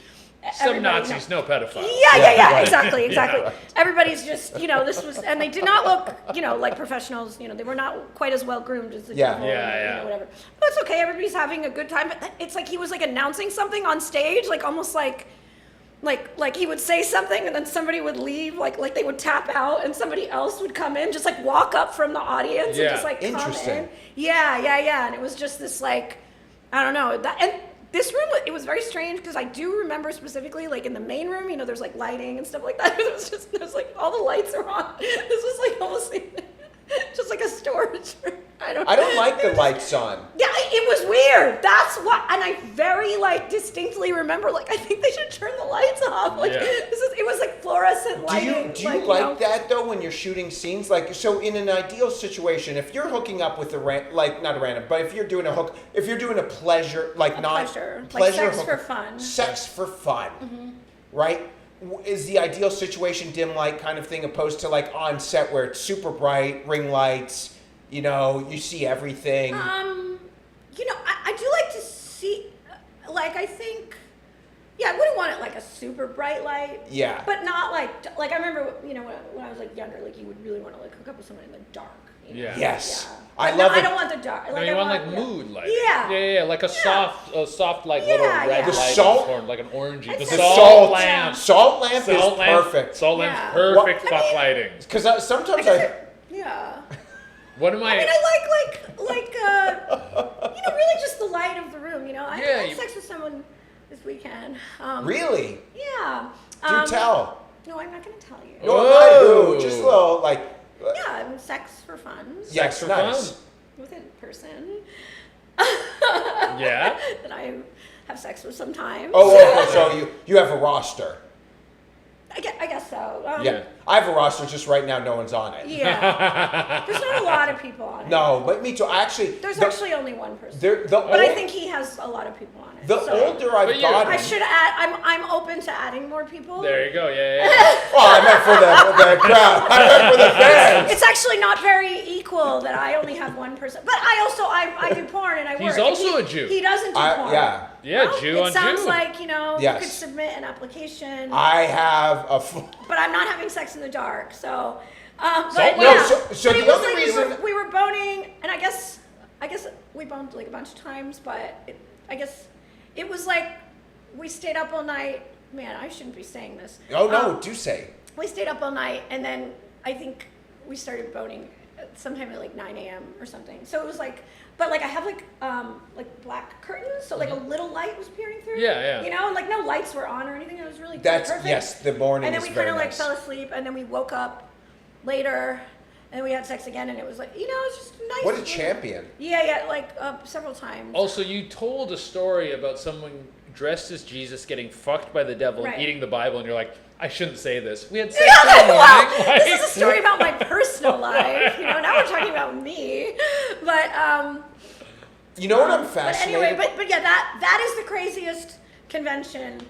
S5: Some
S1: everybody-
S5: Nazis, no pedophiles.
S1: Yeah,
S2: right.
S1: exactly.
S2: Yeah.
S1: Everybody's just, this was, and they did not look, like professionals. They were not quite as well groomed as the
S2: Yeah.
S1: people,
S5: Yeah.
S1: whatever. But it's okay. Everybody's having a good time. But it's like he was like announcing something on stage, like almost like he would say something and then somebody would leave, like they would tap out and somebody else would come in, just like walk up from the audience
S5: Yeah.
S1: and just like come
S2: Interesting.
S1: in. Yeah. And it was just this like, I don't know. And this room, it was very strange because I do remember specifically, like in the main room, there's like lighting and stuff like that. There's like all the lights are on. This was like almost just like a storage room. I don't
S2: like the lights on.
S1: Yeah, it was weird. That's what, and I very like distinctly remember, like I think they should turn the lights off. Like
S5: Yeah.
S1: it was like fluorescent lighting.
S2: Do you like that though when you're shooting scenes? Like, so in an ideal situation, if you're hooking up with not a random, but if you're doing a pleasure, like
S1: pleasure. Like sex for fun.
S2: Sex for fun, right? Is the ideal situation dim light kind of thing opposed to like on set where it's super bright, ring lights, you see everything.
S1: I do like to see, like I think, I wouldn't want it like a super bright light.
S2: Yeah.
S1: But not like I remember, when I was like younger, like you would really want to like hook up with someone in the dark, you know?
S5: Yeah.
S2: Yes.
S1: Yeah.
S2: I
S1: But
S2: love
S1: no,
S2: it.
S1: I don't want the dark.
S5: No,
S1: Like,
S5: you
S1: I
S5: want like
S1: yeah.
S5: mood lighting.
S1: Yeah.
S5: Yeah, like a soft, like little
S1: Yeah,
S5: red
S1: yeah.
S2: The
S5: light
S2: salt-
S5: on the corn, like an orangey. The
S1: The
S5: salt
S2: salt
S5: lamp.
S2: Salt lamp
S5: Salt
S2: is
S5: lamp.
S2: perfect.
S5: Salt lamp's
S1: Yeah.
S5: perfect
S1: Well,
S5: fuck
S1: I mean-
S5: lighting.
S2: Because sometimes
S1: Yeah.
S5: What am
S1: I mean, I like really just the light of the room, you know? I
S5: Yeah,
S1: had
S5: you-
S1: sex with someone this weekend.
S2: Really?
S1: Yeah.
S2: Do tell.
S1: No, I'm not going to tell you.
S2: No, not
S5: Whoa.
S2: who. Just a little, like...
S1: Yeah, sex for fun
S2: Yes,
S5: for
S2: nice.
S5: fun.
S1: with a person
S5: Yeah.
S1: that I have sex with sometimes.
S2: Oh, okay, so you have a roster.
S1: I guess so.
S2: Yeah. I have a roster, just right now no one's on it.
S1: Yeah. There's not a lot of people on it.
S2: No, but me too. I actually...
S1: There's actually only one person.
S2: The
S1: But I
S2: old-
S1: think he has a lot of people on it.
S2: The
S1: so
S2: older I've
S5: But you-
S2: gotten...
S1: I should add. I'm open to adding more people.
S5: There you go. Yeah.
S2: Oh, I meant for the crowd. I meant for the fans.
S1: It's actually not very equal that I only have one person. But I do porn and I work.
S5: He's
S1: and
S5: also
S1: he-
S5: a Jew.
S1: He doesn't do porn.
S2: Yeah.
S5: Yeah,
S1: Well,
S5: Jew
S1: it
S5: on
S1: sounds
S5: Jew.
S1: like,
S2: Yes.
S1: you could submit an application,
S2: I have a...
S1: but I'm not having sex in the dark, so. But
S5: So-
S2: no,
S1: yeah.
S2: so
S1: But it
S2: the
S1: was
S2: other
S1: like
S2: reason-
S1: we were boning, and I guess we boned like a bunch of times, but I guess it was like we stayed up all night. Man, I shouldn't be saying this.
S2: Oh, no, do say.
S1: We stayed up all night, and then I think we started boning sometime at like 9 a.m. or something. So it was like, but like I have like black curtains, so like a little light was peering through.
S5: Yeah, yeah.
S1: You know, and like no lights were on or anything. It was really
S2: That's...
S1: perfect.
S2: Yes, the morning
S1: And then
S2: is
S1: we
S2: very
S1: kind of like
S2: nice.
S1: fell asleep, and then we woke up later, and we had sex again, and it was like, it's just nice.
S2: What a champion.
S1: Yeah, like several times.
S5: Also, you told a story about someone dressed as Jesus getting fucked by the devil
S1: Right.
S5: and eating the Bible, and you're like, I shouldn't say this. We had sex in the
S1: Well,
S5: morning. Like,
S1: this is a story about my personal life. Now we're talking about me. But
S2: You know what I'm
S1: but
S2: fascinated...
S1: anyway, but yeah, that is the craziest convention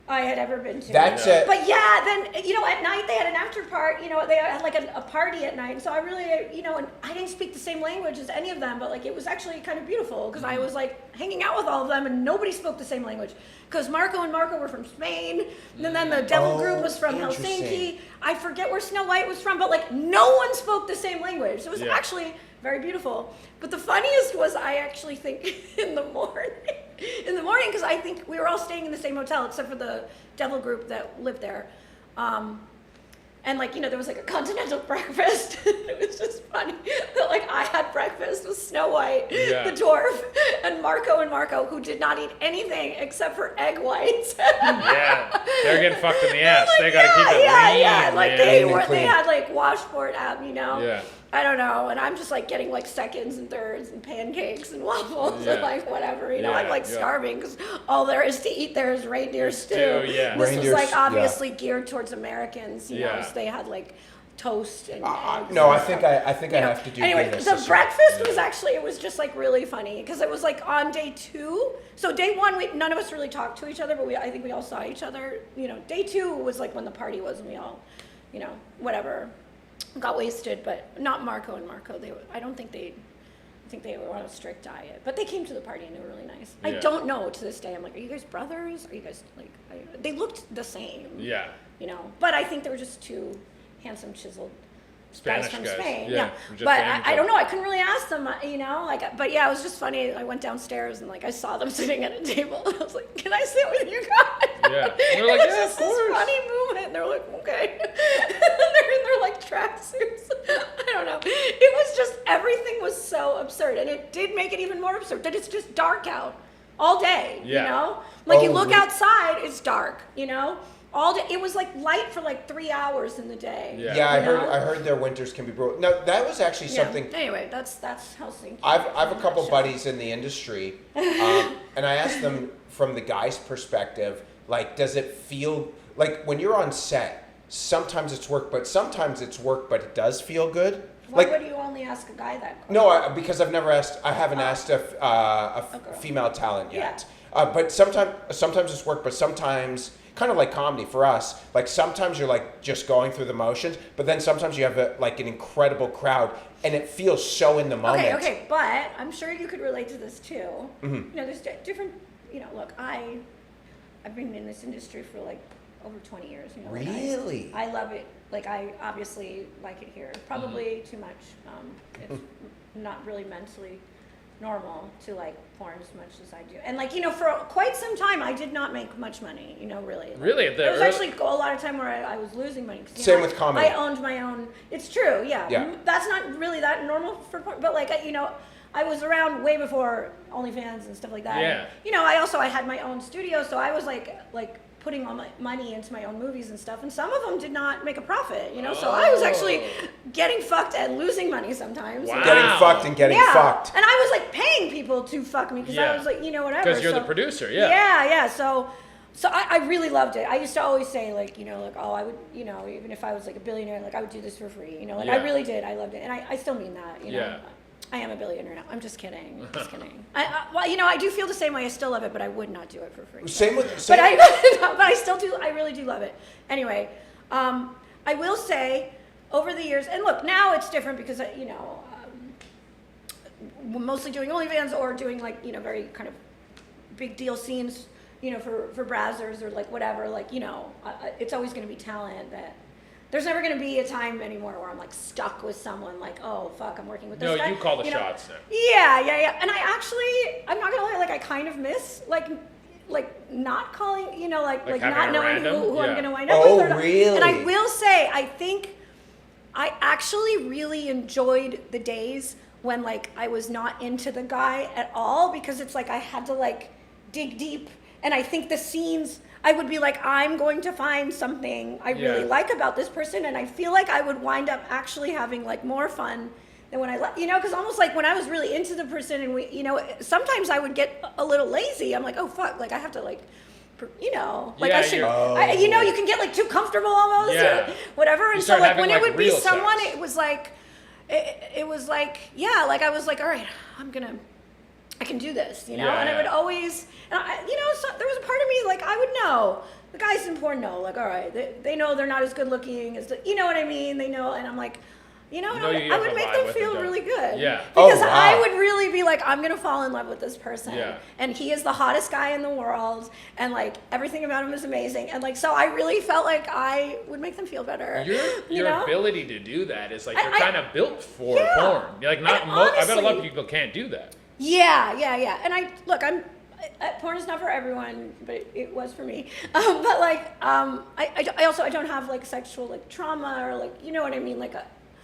S1: I had ever been to.
S2: That's it.
S1: But yeah, then at night they had an after party. They had like a party at night. And so I really, and I didn't speak the same language as any of them, but like it was actually kind of beautiful because I was like hanging out with all of them and nobody spoke the same language. Because Marco were from Spain, and then the devil group was from
S2: interesting.
S1: Helsinki. I forget where Snow White was from, but like no one spoke the same language. So it was
S5: Yeah.
S1: actually very beautiful. But the funniest was I actually think in the morning, because I think we were all staying in the same hotel except for the devil group that lived there. And like, there was like a continental breakfast. It was just funny that like I had breakfast with Snow White,
S5: Yeah.
S1: the dwarf, and Marco, who did not eat anything except for egg whites.
S5: yeah, they're getting fucked in the ass. They gotta keep it
S1: yeah.
S5: lean.
S1: Like
S5: man.
S1: they
S2: clean.
S1: had like washboard app,
S5: Yeah.
S1: I don't know, and I'm just like getting like seconds and thirds and pancakes and waffles
S5: Yeah.
S1: and like whatever,
S5: Yeah,
S1: I'm like
S5: yeah.
S1: starving because all there is to eat there is reindeer stew.
S5: yeah.
S1: This
S2: Reindeer
S1: was like
S2: stew,
S1: obviously geared towards Americans, you know,
S5: Yeah.
S1: so they had like toast and eggs.
S2: No, I
S1: and
S2: think
S1: stuff.
S2: I think I have to do
S1: Anyway,
S2: Venus
S1: the
S2: this year.
S1: breakfast was actually, it was just like really funny because it was like on day 2. So day 1, none of us really talked to each other, but I think we all saw each other. Day 2 was like when the party was, and we all, whatever, got wasted. But not Marco and Marco. I think they were on a strict diet, but they came to the party and they were really nice. I
S5: Yeah.
S1: don't know to this day. I'm like, are you guys brothers? Are you guys like? They looked the same.
S5: Yeah.
S1: But I think they were just two handsome, chiseled
S5: Spanish
S1: guys from
S5: guys.
S1: Spain.
S5: Yeah, just
S1: But
S5: fan
S1: I don't know. I couldn't really ask them, but yeah, it was just funny. I went downstairs and like I saw them sitting at a table. And I was like, "Can I sit with you guys?"
S5: Yeah. They're like,
S1: it was
S5: "Yeah,
S1: just
S5: of course."
S1: this funny movement. And they're like, "Okay." They're in their like tracksuits. I don't know. It was just everything was so absurd, and it did make it even more absurd that it's just dark out all day.
S5: Yeah.
S1: Like
S2: Oh,
S1: you look
S2: really?
S1: outside, it's dark. All day. It was like light for like 3 hours in the day.
S5: Yeah.
S2: Yeah,
S1: You know?
S2: I heard their winters can be brutal. No, that was actually
S1: Yeah.
S2: something.
S1: Anyway, that's Helsinki.
S2: I've a couple
S1: Nutshell.
S2: buddies in the industry, and I asked them from the guy's perspective, like, does it feel like when you're on set? Sometimes it's work, but sometimes it's work, but it does feel good.
S1: Why
S2: Like,
S1: would you only ask a guy that question?
S2: no, because I've never asked. I haven't asked a
S1: girl.
S2: female talent yet. But sometimes it's work, but sometimes kind of like comedy for us. Like sometimes you're like just going through the motions, but then sometimes you have like an incredible crowd, and it feels so in the moment.
S1: Okay, but I'm sure you could relate to this too.
S2: Mm-hmm.
S1: There's different. Look, I've been in this industry for like over 20 years. You know,
S2: Really?
S1: I love it. Like, I obviously like it here. Probably too much. It's not really mentally normal to like porn as much as I do. And like, you know, for quite some time, I did not make much money, you know, really. Like,
S5: Really?
S1: there was actually a lot of time where I was losing money. 'Cause,
S2: Same with comedy.
S1: I owned my own. It's true, yeah.
S2: Yeah.
S1: That's not really that normal for porn, but like, you know, I was around way before OnlyFans and stuff like that.
S5: Yeah.
S1: And, you know, I had my own studio, so I was like putting all my money into my own movies and stuff, and some of them did not make a profit, you know, so I was actually getting fucked and losing money sometimes.
S5: Wow.
S2: Getting fucked and getting fucked.
S1: And I was like paying people to fuck me because I was like, you know, whatever.
S5: Because you're the producer, yeah.
S1: Yeah. So I really loved it. I used to always say like, you know, like, oh, I would, you know, even if I was like a billionaire, like I would do this for free, you know, and I really did. I loved it. And I still mean that, you know.
S5: Yeah.
S1: I am a billionaire now. I'm just kidding. Just kidding. Well, you know, I do feel the same way. I still love it, but I would not do it for free. But I still do. I really do love it. Anyway, I will say, over the years, and look, now it's different because you know, mostly doing OnlyFans or doing like, you know, very kind of big deal scenes, you know, for browsers or like whatever. Like, you know, it's always going to be talent that. There's never going to be a time anymore where I'm like stuck with someone like, oh fuck, I'm working with this guy.
S5: No, you call the
S1: know?
S5: shots now.
S1: Yeah. And I'm not gonna lie, like I kind of miss like not calling, you know, like not knowing who I'm gonna wind up with.
S2: Oh, really?
S1: And I will say, I think I actually really enjoyed the days when like I was not into the guy at all, because it's like I had to like dig deep, and I think the scenes. I would be like, I'm going to find something I really like about this person, and I feel like I would wind up actually having like more fun than when you know, because almost like when I was really into the person, and we, you know, sometimes I would get a little lazy. I'm like, oh fuck, like I have to like, you know, like I should, you know, you can get like too comfortable almost, or whatever, and so like when it would be someone, it was like, it was like, yeah, like I was like, all right, I can do this, you know, and I would always, and you know, so there was a part of me, like, I would know, the guys in porn know, like, all right, they know they're not as good looking as you know what I mean, they know, and I'm like, you know, I would make them feel really good.
S5: Yeah.
S1: Because I would really be like, I'm going to fall in love with this person.
S5: Yeah.
S1: And he is the hottest guy in the world, and like, everything about him is amazing, and like, so I really felt like I would make them feel better.
S5: Your ability to do that is like, you're kind of built for porn. You're like, I bet a lot of people can't do that.
S1: Yeah. And porn is not for everyone, but it was for me. But like, I don't have like sexual like trauma or like, you know what I mean? Like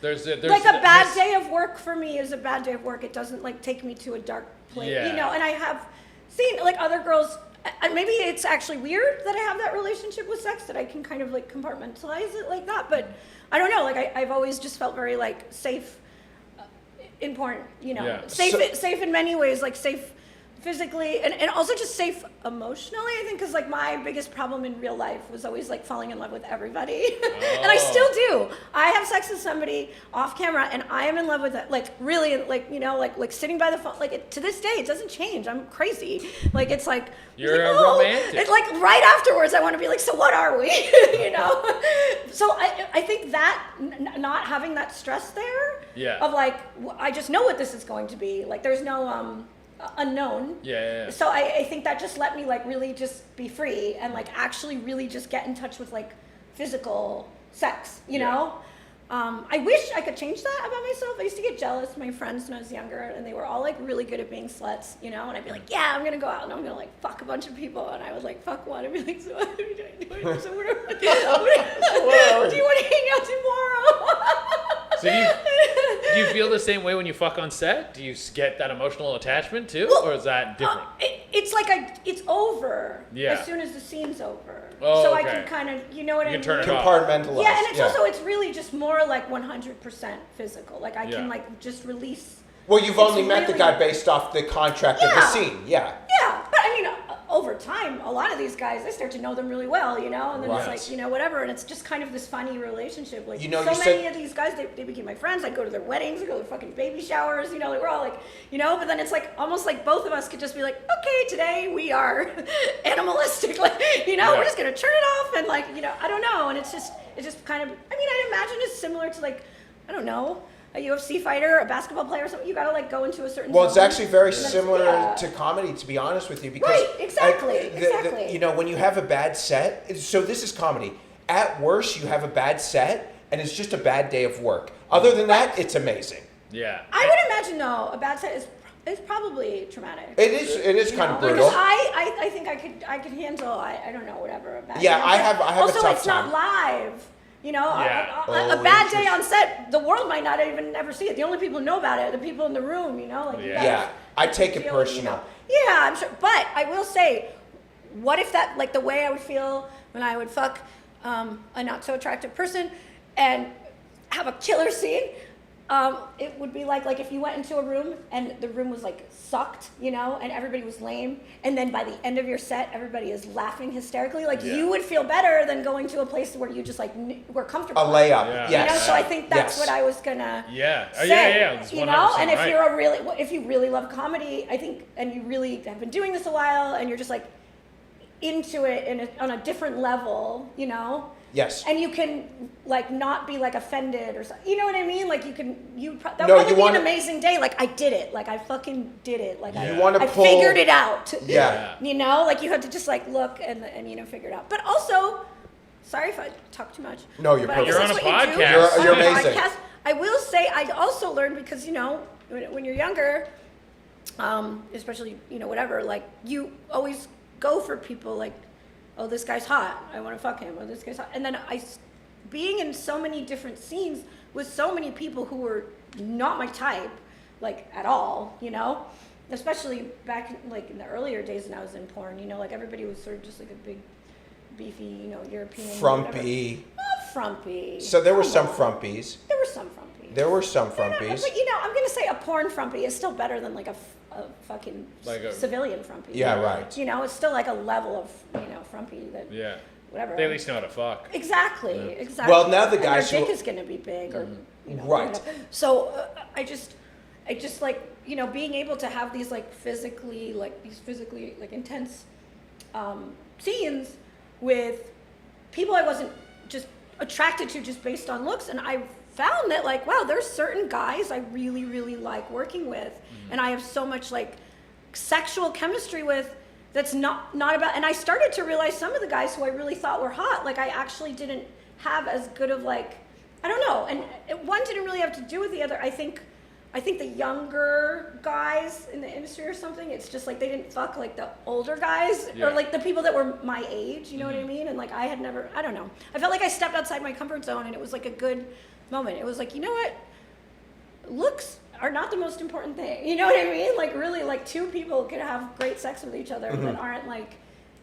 S5: there's
S1: a bad day of work for me is a bad day of work. It doesn't like take me to a dark place, you know. And I have seen like other girls. Maybe it's actually weird that I have that relationship with sex, that I can kind of like compartmentalize it like that. But I don't know. Like I've always just felt very like safe. In porn, you know, safe in many ways, like safe physically and also just safe emotionally, I think, because like my biggest problem in real life was always like falling in love with everybody. And I still do. I have sex with somebody off camera and I am in love with it, like really, like, you know, like sitting by the phone, like to this day it doesn't change. I'm crazy. Like it's like
S5: you're a romantic.
S1: It's like right afterwards I want to be like, so what are we? You know. So I think that not having that stress there of like, I just know what this is going to be, like there's no unknown.
S5: Yeah.
S1: So I think that just let me like really just be free and like actually really just get in touch with like physical sex, you know? I wish I could change that about myself. I used to get jealous of my friends when I was younger, and they were all like really good at being sluts, you know? And I'd be like, yeah, I'm gonna go out and I'm gonna like fuck a bunch of people. And I would like fuck one and be like, so what are you doing? So what do you want to hang out tomorrow?
S5: So do you feel the same way when you fuck on set? Do you get that emotional attachment too, or is that different?
S1: It's like it's over as soon as the scene's over. So I can kind of, you know what I mean?
S5: Turn it
S2: compartmentalize.
S1: Yeah, and it's also, it's really just more like 100% physical. Like I can like just release.
S2: Well, you've only met the guy based off the contract of the scene. Yeah,
S1: but I mean, over time, a lot of these guys, I start to know them really well, you know, and then it's like, you know, whatever, and it's just kind of this funny relationship. Like, you know, so many of these guys, they became my friends. I'd go to their weddings, I'd go to their fucking baby showers, you know, like we're all like, you know, but then it's like, almost like both of us could just be like, okay, today we are animalistic, like, you know, we're just gonna turn it off, and like, you know, I don't know, and it's just kind of, I mean, I imagine it's similar to like, I don't know, a UFC fighter, a basketball player, or something. You gotta like go into a certain.
S2: Well, it's
S1: zone.
S2: actually very
S1: And that's-
S2: similar
S1: yeah.
S2: to comedy, to be honest with you, because
S1: Right, exactly, exactly.
S2: you know, when you have a bad set, so this is comedy. At worst, you have a bad set, and it's just a bad day of work. Other than that, it's amazing.
S5: Yeah.
S1: I would imagine though, a bad set is probably traumatic.
S2: It is
S1: You
S2: kind
S1: know,
S2: of brutal.
S1: Because I think I could handle I don't know, whatever, a bad
S2: Yeah,
S1: day.
S2: I have a
S1: also,
S2: tough
S1: it's
S2: time.
S1: not live. You know,
S5: Yeah.
S1: a bad day on set, the world might not even ever see it. The only people who know about it are the people in the room. You know, like you
S5: Yeah.
S1: guys
S2: Yeah, I take it
S1: feel,
S2: personal.
S1: You know. Yeah, I'm sure. But I will say, what if that, like the way I would feel when I would fuck a not so attractive person and have a killer scene? It would be like if you went into a room and the room was like sucked, you know, and everybody was lame, and then by the end of your set, everybody is laughing hysterically. Like
S5: Yeah.
S1: you would feel better than going to a place where you just like were comfortable.
S2: A layup.
S5: Yeah.
S2: Yes.
S1: You know, so I think that's
S2: Yes.
S1: what I was gonna
S5: Yeah. Oh,
S1: say.
S5: yeah. It's 100%
S1: You know, and if
S5: right.
S1: you're if you really love comedy, I think, and you really have been doing this a while, and you're just like into it on a different level, you know.
S2: Yes.
S1: And you can like not be like offended or something. You know what I mean? Like that
S2: No,
S1: would probably
S2: you
S1: be
S2: wanna-
S1: an amazing day. Like I did it. Like I fucking did it. Like
S2: You wanna
S1: I
S2: pull-
S1: figured it out.
S2: Yeah.
S1: You know, like you had to just like look and you know figure it out. But also, sorry if I talk too much.
S2: No, you're
S1: but I guess
S5: perfect.
S1: that's
S5: You're on
S1: what
S5: a
S1: you do.
S5: podcast.
S2: You're
S1: On a
S2: amazing.
S1: podcast. I will say I also learned because you know when you're younger, especially you know whatever, like you always go for people like, oh this guy's hot, I want to fuck him. Oh this guy's hot, and then being in so many different scenes with so many people who were not my type, like at all, you know, especially back like in the earlier days when I was in porn, you know, like everybody was sort of just like a big, beefy, you know, European.
S2: Frumpy.
S1: Not frumpy.
S2: So there were
S1: Come
S2: some
S1: on.
S2: frumpies.
S1: There were some frumpies.
S2: There were some
S1: No,
S2: frumpies.
S1: but you know, I'm gonna say a porn frumpy is still better than like a fucking
S5: Like a-
S1: civilian frumpy.
S2: Yeah, right.
S1: You know, it's still like a level of you know frumpy that
S5: Yeah.
S1: whatever.
S5: They at least know how to fuck.
S1: Exactly. Exactly.
S2: Well, now the
S1: And
S2: guys
S1: their
S2: who-
S1: dick is gonna be big, or you know,
S2: Right.
S1: whatever. So I just like you know being able to have these like physically like intense scenes with people I wasn't just attracted to just based on looks, and I found that like wow, there's certain guys I really really like working with, and I have so much like sexual chemistry with. That's not about, and I started to realize some of the guys who I really thought were hot, like I actually didn't have as good of like, I don't know, and one didn't really have to do with the other. I think the younger guys in the industry or something, it's just like they didn't fuck like the older guys
S5: Yeah.
S1: or like the people that were my age, you know what I mean? And like I had never, I don't know. I felt like I stepped outside my comfort zone and it was like a good moment. It was like, you know what? Looks are not the most important thing. You know what I mean? Like really like two people can have great sex with each other that aren't like,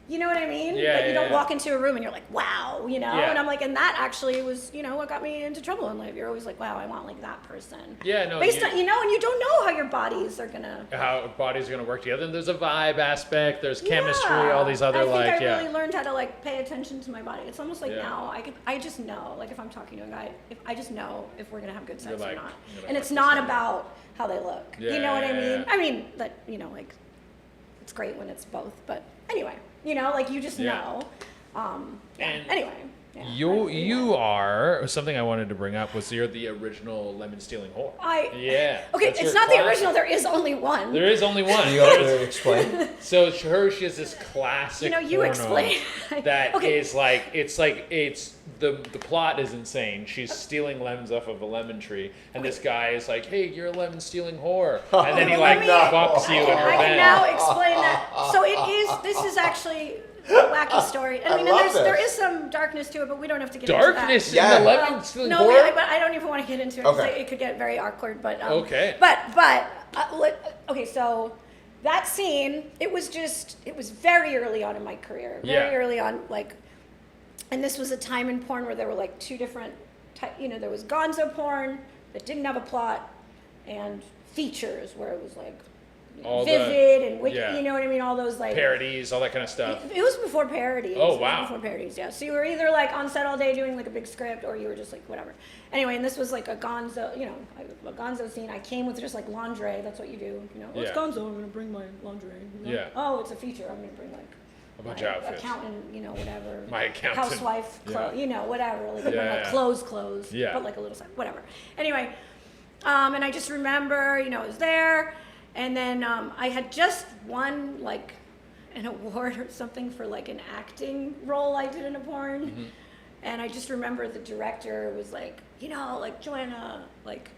S1: you know what I mean?
S5: Yeah,
S1: That you don't
S5: yeah.
S1: walk into a room and you're like, wow, you know?
S5: Yeah.
S1: And I'm like, and that actually was, you know, what got me into trouble in life. You're always like, wow, I want like that person.
S5: Yeah, no.
S1: Based on, you know, and you don't know how your bodies are gonna.
S5: How bodies are gonna work together. And there's a vibe aspect. There's chemistry.
S1: Yeah.
S5: All these other
S1: I think
S5: like
S1: I really learned how to like pay attention to my body. It's almost like
S5: Yeah.
S1: now I just know, like if I'm talking to a guy, I just know if we're gonna have good sex
S5: You're like,
S1: or not.
S5: I'm gonna
S1: And it's
S5: fuck
S1: not
S5: this guy.
S1: about how they look.
S5: Yeah,
S1: You know what I
S5: yeah,
S1: mean?
S5: yeah.
S1: I mean that you know like it's great when it's both, but anyway, you know, like you just
S5: Yeah.
S1: know. Yeah.
S5: And
S1: Anyway. Yeah.
S5: You are something I wanted to bring up was you're the original lemon stealing whore. Yeah.
S1: Okay,
S5: that's
S1: it's
S5: your
S1: not the
S5: classic.
S1: original. There is only one.
S5: There is only one.
S2: You want to explain?
S5: So she has this classic.
S1: You know, you
S5: porno
S1: explain.
S5: That
S1: Okay.
S5: is like it's the plot is insane. She's stealing lemons off of a lemon tree, and this guy is like, "Hey, you're a lemon stealing whore," and then he
S1: Well,
S5: like
S1: let me-
S5: fucks you in
S1: I can
S5: revenge.
S1: now explain that. So it is. This is actually a wacky story. I mean, and
S2: love
S1: there
S2: this.
S1: is some darkness to it, but we don't have to get
S5: Darkness
S1: into
S5: in
S2: Yeah.
S5: the
S1: that.
S5: lemon
S1: Well,
S5: stealing
S1: no,
S5: whore.
S1: but I don't even want to get into it. 'Cause
S2: Okay.
S1: It could get very awkward. But
S5: Okay.
S1: Okay. So that scene, it was very early on in my career. Very
S5: Yeah.
S1: early on, like, and this was a time in porn where there were like two different, there was gonzo porn that didn't have a plot, and features where it was like
S5: All the-
S1: vivid and wicked,
S5: yeah.
S1: you know what I mean? All those like
S5: Parodies, all that kind of stuff.
S1: It was before parodies.
S5: Oh,
S1: It was
S5: wow.
S1: before parodies, yeah. So you were either like on set all day doing like a big script, or you were just like whatever. Anyway, and this was like a gonzo, a gonzo scene. I came with just like lingerie. That's what you do, Oh, it's
S5: Yeah.
S1: gonzo. I'm gonna bring my lingerie.
S5: Yeah.
S1: Oh, it's a feature. I'm gonna bring like
S5: A bunch
S1: my
S5: of outfits.
S1: accountant, whatever.
S5: My accountant.
S1: Housewife,
S5: Yeah.
S1: whatever. Like, I bring
S5: Yeah,
S1: like
S5: yeah.
S1: clothes,
S5: Yeah.
S1: but like a little side, whatever. Anyway, And I just remember, I was there, and then I had just won like an award or something for like an acting role I did in a porn. And I just remember the director was like, like, Joanna, like,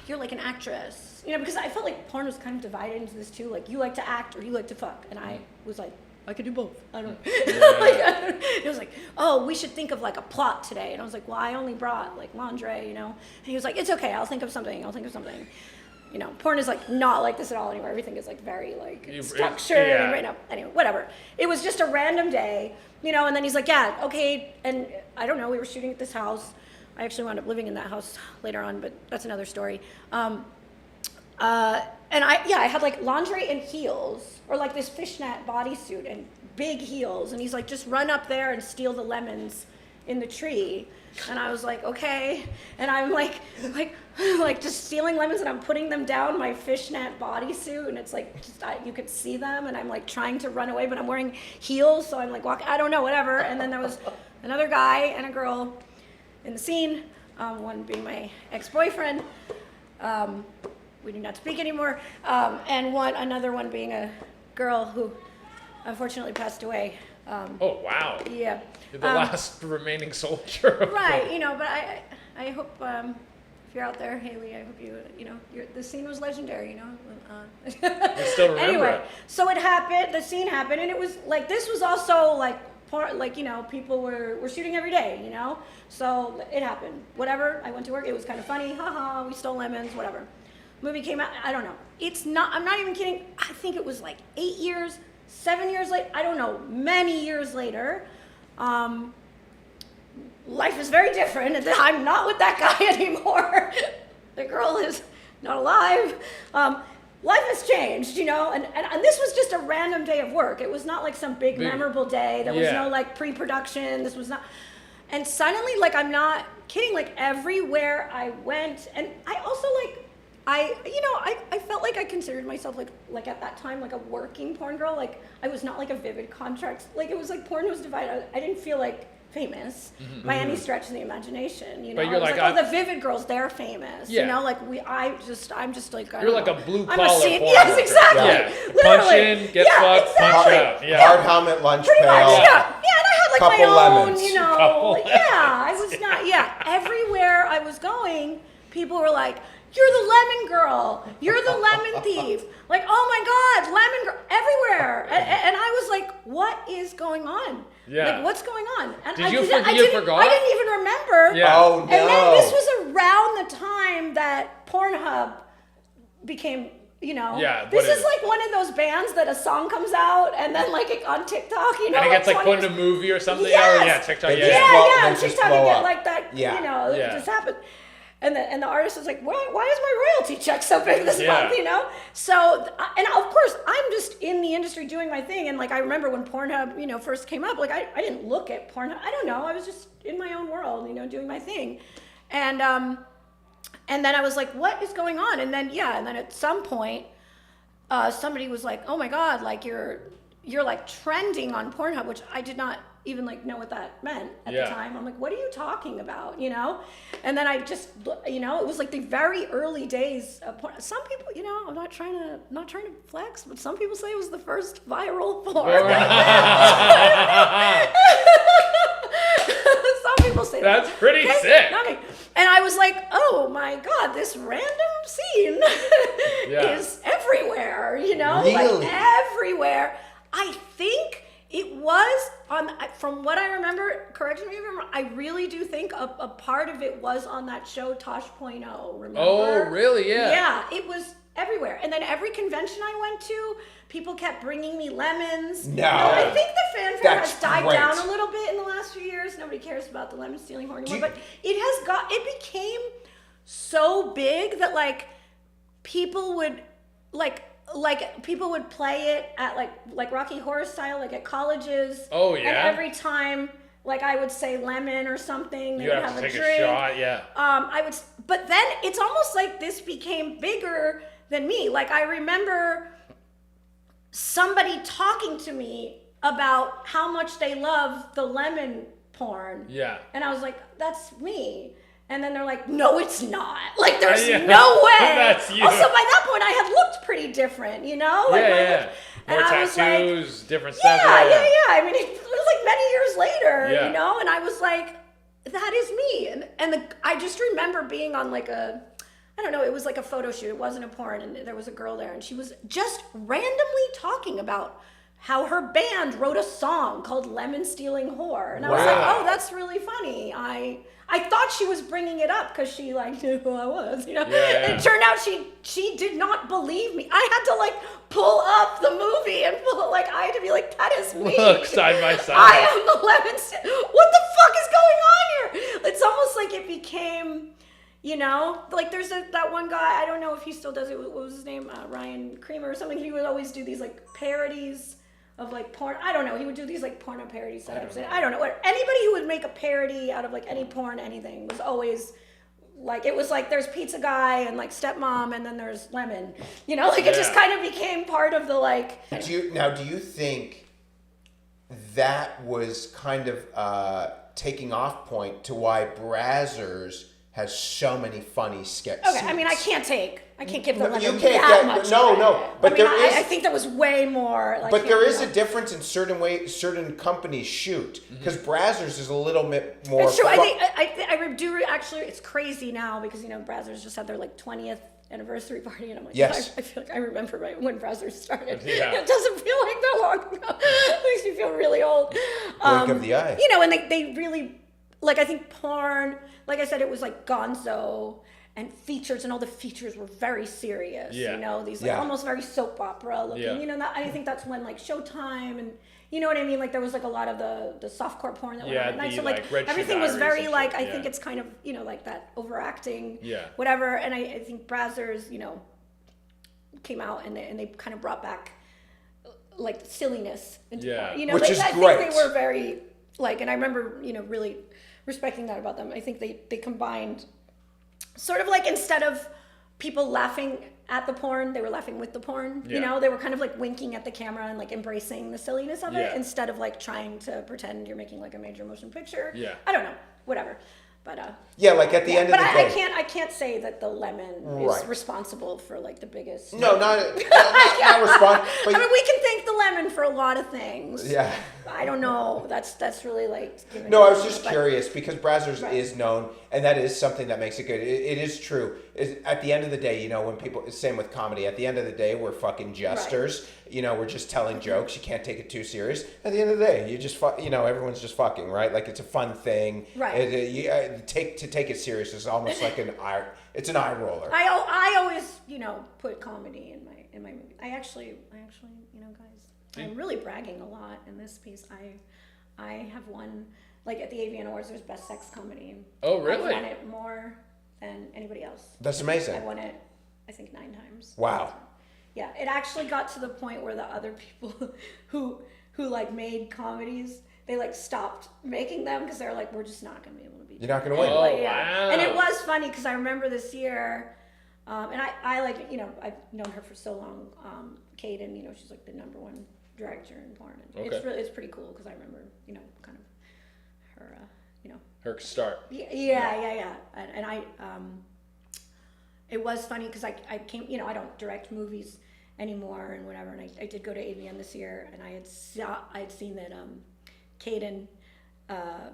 S1: you're like an actress, because I felt like porn was kind of divided into this too, like, you like to act or you like to fuck, and I was like, I could do both. I don't know. It was like, oh, we should think of like a plot today, and I was like, well, I only brought like lingerie, and he was like, it's okay, I'll think of something. Porn is like not like this at all anymore. Everything is like very like structured and written up. Anyway, whatever. It was just a random day, and then he's like, yeah, okay, and I don't know, we were shooting at this house. I actually wound up living in that house later on, but that's another story. And I had like lingerie and heels, or like this fishnet bodysuit and big heels. And he's like, just run up there and steal the lemons in the tree. And I was like, okay. And I'm like just stealing lemons, and I'm putting them down my fishnet bodysuit, and it's like you could see them, and I'm like trying to run away, but I'm wearing heels, so I'm like walking. I don't know, whatever. And then there was another guy and a girl in the scene, one being my ex-boyfriend. We do not speak anymore. And another one being a girl who unfortunately passed away.
S5: Oh, wow.
S1: Yeah.
S5: You're the last remaining soldier.
S1: Right, but I hope if you're out there, Haley, I hope the scene was legendary,
S5: You still remember
S1: Anyway,
S5: it.
S1: so the scene happened, and it was like, this was also like, people were shooting every day, so it happened. Whatever, I went to work, it was kind of funny, haha, we stole lemons, whatever. Movie came out, I don't know. I'm not even kidding, I think it was like 8 years, 7 years later, I don't know, many years later. Life is very different, and I'm not with that guy anymore. The girl is not alive. Life has changed, and this was just a random day of work. It was not like some big memorable day. There was no like pre-production. This was not. And suddenly, like, I'm not kidding, like everywhere I went, and I also I felt like I considered myself like at that time like a working porn girl. Like, I was not like a Vivid contract. Like, it was like porn was divided. I didn't feel like famous by any stretch of the imagination,
S5: But you're
S1: I was
S5: like,
S1: oh, the Vivid girls, they're famous, like I'm just like,
S5: you're like a blue collar porn
S1: yes,
S5: worker.
S1: exactly.
S5: Yeah.
S1: Literally.
S5: Punch in, get fucked,
S1: exactly.
S5: punch out. Yeah.
S2: Hard helmet, lunch
S1: Pretty
S2: pail.
S1: much, yeah, and I had like
S2: Couple
S1: my own,
S2: lemons.
S5: Couple
S1: I was not, everywhere I was going, people were like, you're the lemon girl, you're the lemon thief, like, oh my God, lemon girl, everywhere, and I was like, what is going on?
S5: Yeah.
S1: Like, what's going on? And
S5: Did
S1: I
S5: you
S1: didn't-
S5: forgot?
S1: I didn't even remember.
S5: Yeah.
S2: Oh, no.
S1: And then this was around the time that Pornhub became,
S5: Yeah,
S1: this
S5: what
S1: is like one of those bands that a song comes out and then like on TikTok,
S5: And it gets like
S1: 20
S5: put in a movie or something.
S1: Yes.
S5: Oh, yeah, TikTok.
S2: They
S5: Yeah.
S2: just blow-
S1: yeah,
S2: they
S1: and
S2: just
S1: TikTok
S2: blow
S1: you get
S2: up.
S1: like that,
S2: Yeah.
S1: it just happened. And the artist was like, why is my royalty check so big this
S5: Yeah.
S1: month, So, and of course, I'm just in the industry doing my thing. And like, I remember when Pornhub, first came up, like I didn't look at Pornhub. I don't know. I was just in my own world, doing my thing. And then I was like, what is going on? And then at some point, somebody was like, oh my God, like you're like trending on Pornhub, which I did not even like know what that meant at the time. I'm like, what are you talking about? And then I just, it was like the very early days of porn. Some people, I'm not trying to flex, but some people say it was the first viral porn. Some people say
S5: That's
S1: that.
S5: pretty sick.
S1: Not me. And I was like, oh my God, this random scene is everywhere,
S2: Really?
S1: like everywhere. I think it was from what I remember, correct me if I'm wrong, I really do think a part of it was on that show Tosh.0, remember?
S5: Oh, really? Yeah.
S1: Yeah, it was everywhere. And then every convention I went to, people kept bringing me lemons.
S2: No.
S1: I think the fanfare
S2: That's
S1: has died
S2: great.
S1: down a little bit in the last few years. Nobody cares about the lemon stealing horn anymore. But it became so big that like people would people would play it at like Rocky Horror style, like at colleges.
S5: Oh, yeah?
S1: And every time like I would say lemon or something, they
S5: You
S1: would
S5: have to
S1: have a
S5: take
S1: drink.
S5: a shot, yeah.
S1: But then it's almost like this became bigger than me. Like, I remember somebody talking to me about how much they love the lemon porn.
S5: Yeah.
S1: And I was like, that's me. And then they're like, no, it's not. Like, there's
S5: Yeah.
S1: no way.
S5: That's you.
S1: Also, by that point, I had looked pretty different, you know? Like,
S5: More
S1: and I was like,
S5: tattoos, different stuff.
S1: yeah. I mean, it was like many years later,
S5: Yeah.
S1: you know? And I was like, that is me. And I just remember being on like I don't know, it was like a photo shoot. It wasn't a porn. And there was a girl there and she was just randomly talking about how her band wrote a song called Lemon Stealing Whore. And I was like,
S2: Wow.
S1: oh, that's really funny. I thought she was bringing it up because she like knew who I was, you know.
S5: Yeah.
S1: It turned out she did not believe me. I had to like pull up the movie and I had to be like, that is me.
S5: Look side by side.
S1: I am the what the fuck is going on here? It's almost like it became, you know, like there's that one guy, I don't know if he still does it. What was his name? Ryan Creamer or something. He would always do these like parodies of like porn. I don't know. He would do these like porno parody setups. I don't know. Anybody who would make a parody out of like any porn, anything was always like, it was like there's Pizza Guy and like Stepmom and then there's Lemon. You know, like it just kind of became part of the like.
S2: Do you think that was kind of taking off point to why Brazzers has so many funny sketch
S1: Okay,
S2: scenes?
S1: I mean, I can't give the Lemon
S2: you can't
S1: that
S2: get
S1: much
S2: no,
S1: credit.
S2: but
S1: I mean,
S2: there is.
S1: I think there was way more. Like,
S2: But there is a difference in certain companies shoot because Brazzers is a little bit more.
S1: It's true. I do actually. It's crazy now because you know Brazzers just had their like 20th anniversary party, and I'm like,
S2: Yes.
S1: I feel like I remember when Brazzers started.
S5: Yeah.
S1: It doesn't feel like that long ago. It makes me feel really old.
S2: Blink of the eye.
S1: You know, and they really like. I think porn. Like I said, it was like Gonzo and features, and all the features were very serious.
S5: Yeah.
S1: You know, these like
S2: Yeah.
S1: almost very soap opera looking.
S5: Yeah.
S1: You know, I think that's when like Showtime and. You know what I mean? Like there was like a lot of the softcore porn that went on at night. So like
S5: Red Shoe
S1: everything was
S5: Diaries
S1: very
S5: and
S1: like
S5: shit,
S1: I think it's kind of you know like that overacting,
S5: Yeah.
S1: whatever. And I think Brazzers you know came out and they kind of brought back like silliness into
S5: Yeah.
S1: porn. You know,
S2: Which is
S1: I
S2: great.
S1: think they were very like, and I remember you know really respecting that about them. I think they combined sort of like instead of people laughing at the porn, they were laughing with the porn.
S5: Yeah.
S1: You know, they were kind of like winking at the camera and like embracing the silliness of it
S5: Yeah.
S1: instead of like trying to pretend you're making like a major motion picture.
S5: Yeah.
S1: I don't know, whatever. But
S2: Yeah, like at the end of
S1: but
S2: the
S1: I
S2: day.
S1: I can't say that the Lemon
S2: Right.
S1: is responsible for like the biggest.
S2: No, not respond.
S1: I mean, we can thank the Lemon for a lot of things.
S2: Yeah.
S1: I don't know. That's really like. Giving
S2: No, I
S1: it
S2: was just
S1: but-
S2: curious because Brazzers
S1: Right.
S2: is known, and that is something that makes it good. It is true. At the end of the day, you know, when people, same with comedy. At the end of the day, we're fucking jesters. You know, we're just telling jokes. You can't take it too serious. At the end of the day, you just you know, everyone's just fucking, right? Like it's a fun thing.
S1: Right.
S2: To take it serious is almost like it's an eye roller.
S1: I always, you know, put comedy in my movie. I actually, you know, guys, I'm really bragging a lot in this piece. I have won, like at the AVN Awards, there's Best Sex Comedy.
S5: Oh, really?
S1: I've won it more than anybody else.
S2: That's amazing.
S1: I won it, I think 9 times.
S2: Wow.
S1: Yeah, it actually got to the point where the other people who like made comedies, they like stopped making them because they're like, we're just not gonna be able to beat.
S2: You're not gonna win.
S5: Oh,
S1: Like, yeah.
S5: wow.
S1: And it was funny because I remember this year, and I like, you know, I've known her for so long. Kaden, you know, she's like the #1 director in porn. And
S5: Okay.
S1: it's pretty cool because I remember, you know, kind of her, you know.
S5: Her start.
S1: Yeah. And I, it was funny because I came, you know, I don't direct movies anymore and whatever. And I did go to AVN this year and I had seen that Kaden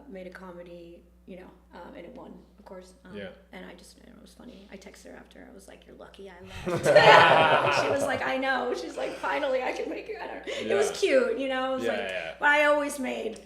S1: made a comedy, you know, and it won, of course.
S5: Yeah.
S1: And I just, it was funny. I texted her after. I was like, "You're lucky I left." She was like, "I know." She's like, "Finally, I can make it." I don't know. It was
S5: Yeah.
S1: cute, you know. It was
S5: Yeah,
S1: like,
S5: yeah.
S1: but I always made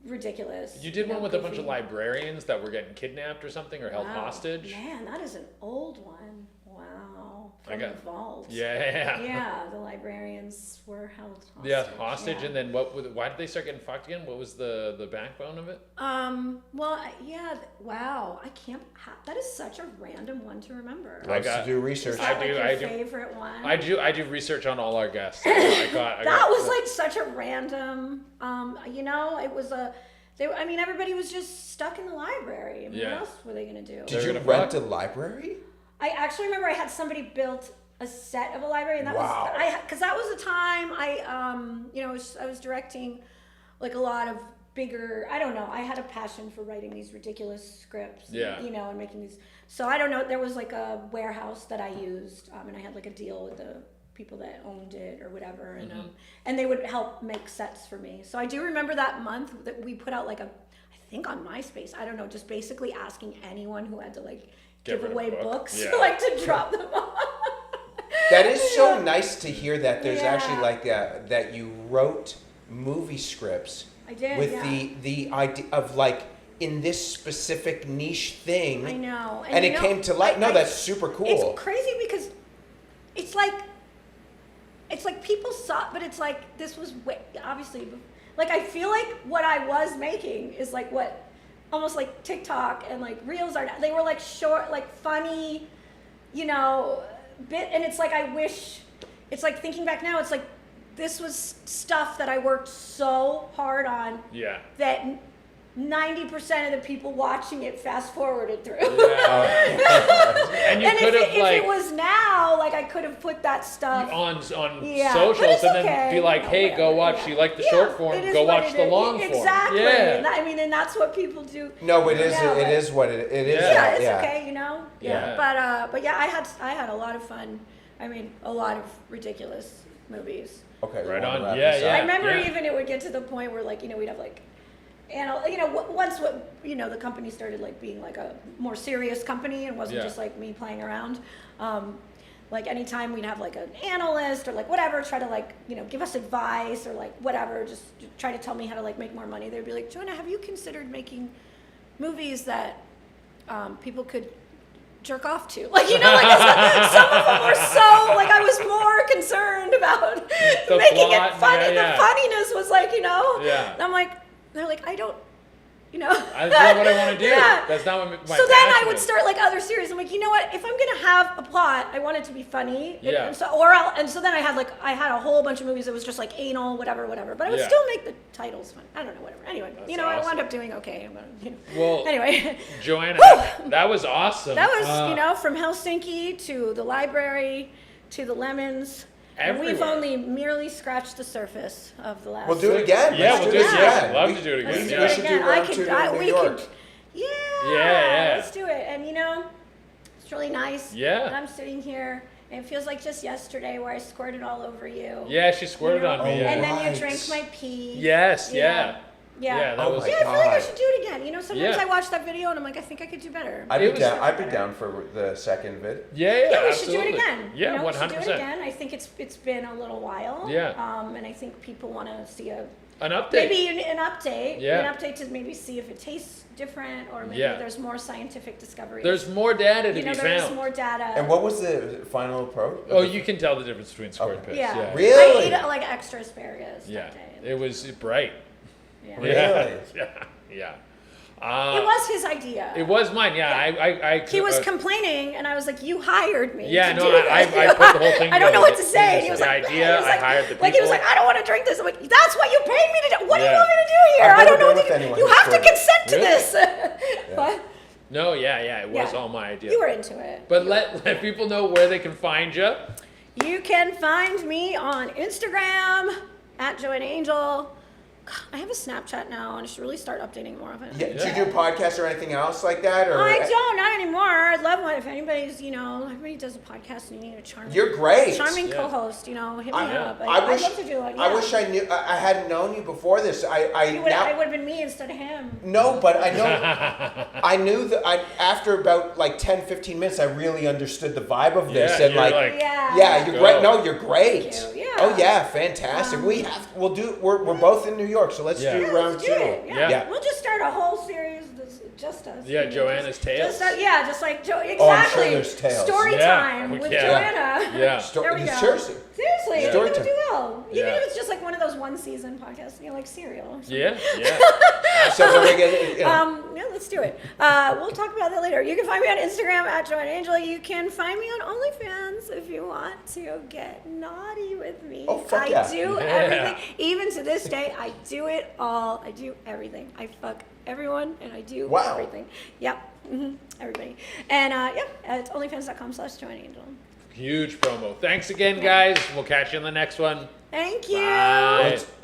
S1: ridiculous.
S5: You did
S1: know,
S5: one with a bunch
S1: goofy.
S5: of librarians that were getting kidnapped or something or held
S1: Wow.
S5: hostage.
S1: Man, that is an old one. Wow.
S5: I
S1: From
S5: got-
S1: the vault.
S5: Yeah.
S1: Yeah, the librarians were held hostage.
S5: Yeah, hostage,
S1: yeah.
S5: and then why did they start getting fucked again? What was the backbone of it?
S1: Well, yeah, wow. I can't, that is such a random one to remember.
S2: Loves
S5: got-
S2: to do research.
S1: Is that like
S5: I
S1: your
S5: do.
S1: favorite one?
S5: I do research on all our guests.
S1: That was like such a random, you know, it was I mean, everybody was just stuck in the library. I mean,
S5: Yeah.
S1: what else were they going to do?
S2: Did
S5: They're
S2: you
S5: gonna
S2: rent
S5: fuck.
S2: a library?
S1: I actually remember I had somebody built a set of a library, and that
S2: Wow.
S1: was because that was the time you know, I was directing like a lot of bigger, I don't know, I had a passion for writing these ridiculous scripts,
S5: Yeah.
S1: you know, and making these, so I don't know, there was like a warehouse that I used, and I had like a deal with the people that owned it or whatever, and they would help make sets for me. So I do remember that month that we put out like I think on MySpace, I don't know, just basically asking anyone who had to like give away books, like to drop them off.
S2: That is so nice to hear that there's
S1: Yeah.
S2: actually like that you wrote movie scripts
S1: I did,
S2: with
S1: yeah.
S2: the idea of like in this specific niche thing.
S1: I know.
S2: And
S1: you
S2: it
S1: know,
S2: came to light. No, that's super cool.
S1: It's crazy because it's like people saw, but it's like this was obviously, like I feel like what I was making is like what almost like TikTok and like Reels are. They were like short, like funny, you know, bit. And it's like I wish. It's like thinking back now. It's like this was stuff that I worked so hard on.
S5: Yeah.
S1: That 90% of the people watching it fast forwarded through.
S5: And you
S1: And
S5: could have
S1: if
S5: like
S1: it was now, like I could have put that stuff
S5: on
S1: Yeah, but
S5: socials
S1: it's
S5: and then
S1: okay,
S5: be like,
S1: you know,
S5: hey, go
S1: whatever,
S5: watch.
S1: yeah.
S5: You like the
S1: Yeah,
S5: short form?
S1: it is
S5: Go
S1: what
S5: watch
S1: it
S5: the
S1: is.
S5: long form.
S1: Exactly.
S5: Yeah.
S1: And that's what people do.
S2: No, it is.
S1: Yeah,
S2: It
S1: but-
S2: is what it is.
S5: Yeah,
S1: Yeah, it's okay, you know.
S5: Yeah.
S1: But yeah, I had a lot of fun. I mean, a lot of ridiculous movies.
S2: Okay.
S5: Right
S2: you wanna
S5: on.
S2: wrap
S5: Yeah,
S2: this
S5: yeah.
S2: up?
S1: I remember
S5: yeah.
S1: even it would get to the point where like, you know, we'd have like, and you know, once the company started like being like a more serious company and wasn't
S5: Yeah.
S1: just like me playing around. Like anytime we'd have like an analyst or like whatever, try to like, you know, give us advice or like whatever, just try to tell me how to like make more money. They'd be like, Joanna, have you considered making movies that people could jerk off to? Like, you know, like some of them were so, like I was more concerned about
S5: The
S1: making
S5: plot,
S1: it funny.
S5: yeah.
S1: The funniness was like, you know,
S5: Yeah.
S1: and I'm like, they're like, I don't, you know.
S5: That's not what I want to do.
S1: Yeah.
S5: That's not what my
S1: So then I
S5: passion
S1: would
S5: is.
S1: start like other series. I'm like, you know what? If I'm gonna have a plot, I want it to be funny.
S5: Yeah.
S1: And so then I had a whole bunch of movies that was just like anal, whatever. But I would
S5: Yeah.
S1: still make the titles fun. I don't know, whatever. Anyway,
S5: That's
S1: you know, I
S5: awesome.
S1: wound up doing okay. But, you know.
S5: Well,
S1: Anyway,
S5: Joanna,
S1: Whew.
S5: that was awesome.
S1: that was you know, from Helsinki to the library to the Lemons. And we've
S5: Everywhere.
S1: only merely scratched the surface of the last.
S2: We'll do it again.
S5: Yeah,
S2: Let's
S5: we'll
S2: do
S5: do
S2: this
S5: it again.
S2: again.
S5: I'd love to do it
S1: Let's
S5: again.
S1: do
S5: Yeah.
S1: it
S2: We should do
S1: again.
S2: round two to New York.
S5: Yeah.
S1: Let's do it. And you know, it's really nice.
S5: Yeah.
S1: And I'm sitting here, and it feels like just yesterday where I squirted all over you.
S5: Yeah, she squirted
S1: You know?
S5: on me.
S2: Oh,
S5: Yeah.
S1: And then
S2: Right.
S1: you drank my pee.
S5: Yes. Yeah.
S1: Yeah.
S5: Yeah, that
S2: Oh
S5: was.
S2: my
S1: Yeah, I feel like I
S2: God.
S1: should do it again. You know, sometimes
S5: Yeah.
S1: I watch that video and I'm like, I think I could do better.
S2: I'd
S5: It
S2: be
S5: was-
S2: down. I'd be down for the second vid.
S5: Yeah.
S1: Yeah, we
S5: absolutely.
S1: should do it again.
S5: Yeah,
S1: you know,
S5: 100%.
S1: We should do it again. I think it's been a little while.
S5: Yeah.
S1: And I think people want to see
S5: An update.
S1: maybe an update.
S5: Yeah.
S1: An update to maybe see if it tastes different or maybe
S5: Yeah.
S1: there's more scientific discoveries.
S5: There's more data to
S1: you know,
S5: be
S1: there's
S5: found.
S1: more data.
S2: And what was the final approach?
S5: Oh, you can tell the difference between squirt
S2: Okay.
S5: piss.
S1: Yeah.
S5: Yeah.
S2: Really?
S1: I ate like extra asparagus
S5: Yeah.
S1: that day.
S5: It was bright.
S1: Yeah.
S2: Really?
S5: Yeah. Yeah.
S1: It was his idea.
S5: It was mine. Yeah. I
S1: He was complaining, and I was like, "You hired me."
S5: Yeah,
S1: to
S5: no,
S1: do
S5: I
S1: this."
S5: put the whole thing
S1: I don't know
S5: together.
S1: what to say. And he was
S5: The
S1: like,
S5: idea,
S1: he was
S5: I hired the
S1: Like he was
S5: people.
S1: like, "I don't want to drink this." I'm like, "That's what you paid me to do. What do you
S5: Yeah.
S1: want me to do here?
S2: I've
S1: I don't
S2: never
S1: know what
S2: been
S1: to
S2: with
S1: do.
S2: anyone
S1: You
S2: who's
S1: have to
S2: squirted.
S1: consent to
S5: Really?
S1: this." What?
S5: No, yeah. It was
S1: Yeah.
S5: all my idea.
S1: You were into it.
S5: But let people know where they can find you.
S1: You can find me on Instagram at Joanna Angel. God, I have a Snapchat now, and I should really start updating more of it.
S2: Yeah, do you do podcasts or anything else like that? Or
S1: I don't, not anymore. I'd love one if anybody's, you know, everybody does a podcast and you need a charming,
S2: You're great.
S1: charming
S5: Yeah.
S1: co-host. You know, hit me
S2: I-
S1: up.
S2: I wish
S1: I'd love to do it.
S2: I
S1: yeah.
S2: wish I knew. I hadn't known you before this. I
S1: would
S2: now.
S1: have been me instead of him.
S2: No, but I know. I knew that. After about like 10, 15 minutes, I really understood the vibe of this,
S5: Yeah,
S2: and
S5: you're
S2: like,
S1: Yeah.
S2: yeah, you're
S5: Go.
S2: great. No, you're great.
S1: Thank you. Yeah.
S2: Oh yeah, fantastic. We'll do. We're both in New York, so let's
S5: Yeah.
S2: do
S1: Yeah,
S2: round
S1: let's
S2: two.
S1: do it. Yeah.
S5: Yeah.
S1: We'll just start a whole series. Just us.
S5: Yeah,
S1: You know,
S5: Joanna's Tales.
S1: Yeah, just like exactly.
S2: Oh, I'm sure there's tales.
S1: Story
S5: Yeah,
S1: time
S5: we
S1: with
S5: can.
S1: Joanna.
S5: Yeah.
S1: There we go.
S2: Seriously.
S1: Seriously,
S2: Story
S1: it's gonna
S2: time.
S1: do well. Even
S5: Yeah.
S1: if it's just like one of those one season podcasts, you know, like Serial. Or something.
S5: Yeah.
S2: So when we get, you know,
S1: Yeah, let's do it. We'll talk about that later. You can find me on Instagram at Joanna Angel. You can find me on OnlyFans if you want to get naughty with me.
S2: Oh, fuck
S1: I
S2: yeah.
S1: do
S5: Yeah.
S1: everything. Even to this day, I do it all. I do everything. I fuck everyone and I do
S2: Wow.
S1: everything. Yep. Everybody. And it's onlyfans.com/Joanna Angel.
S5: Huge promo. Thanks again, guys. We'll catch you in the next one.
S1: Thank you.
S5: Bye.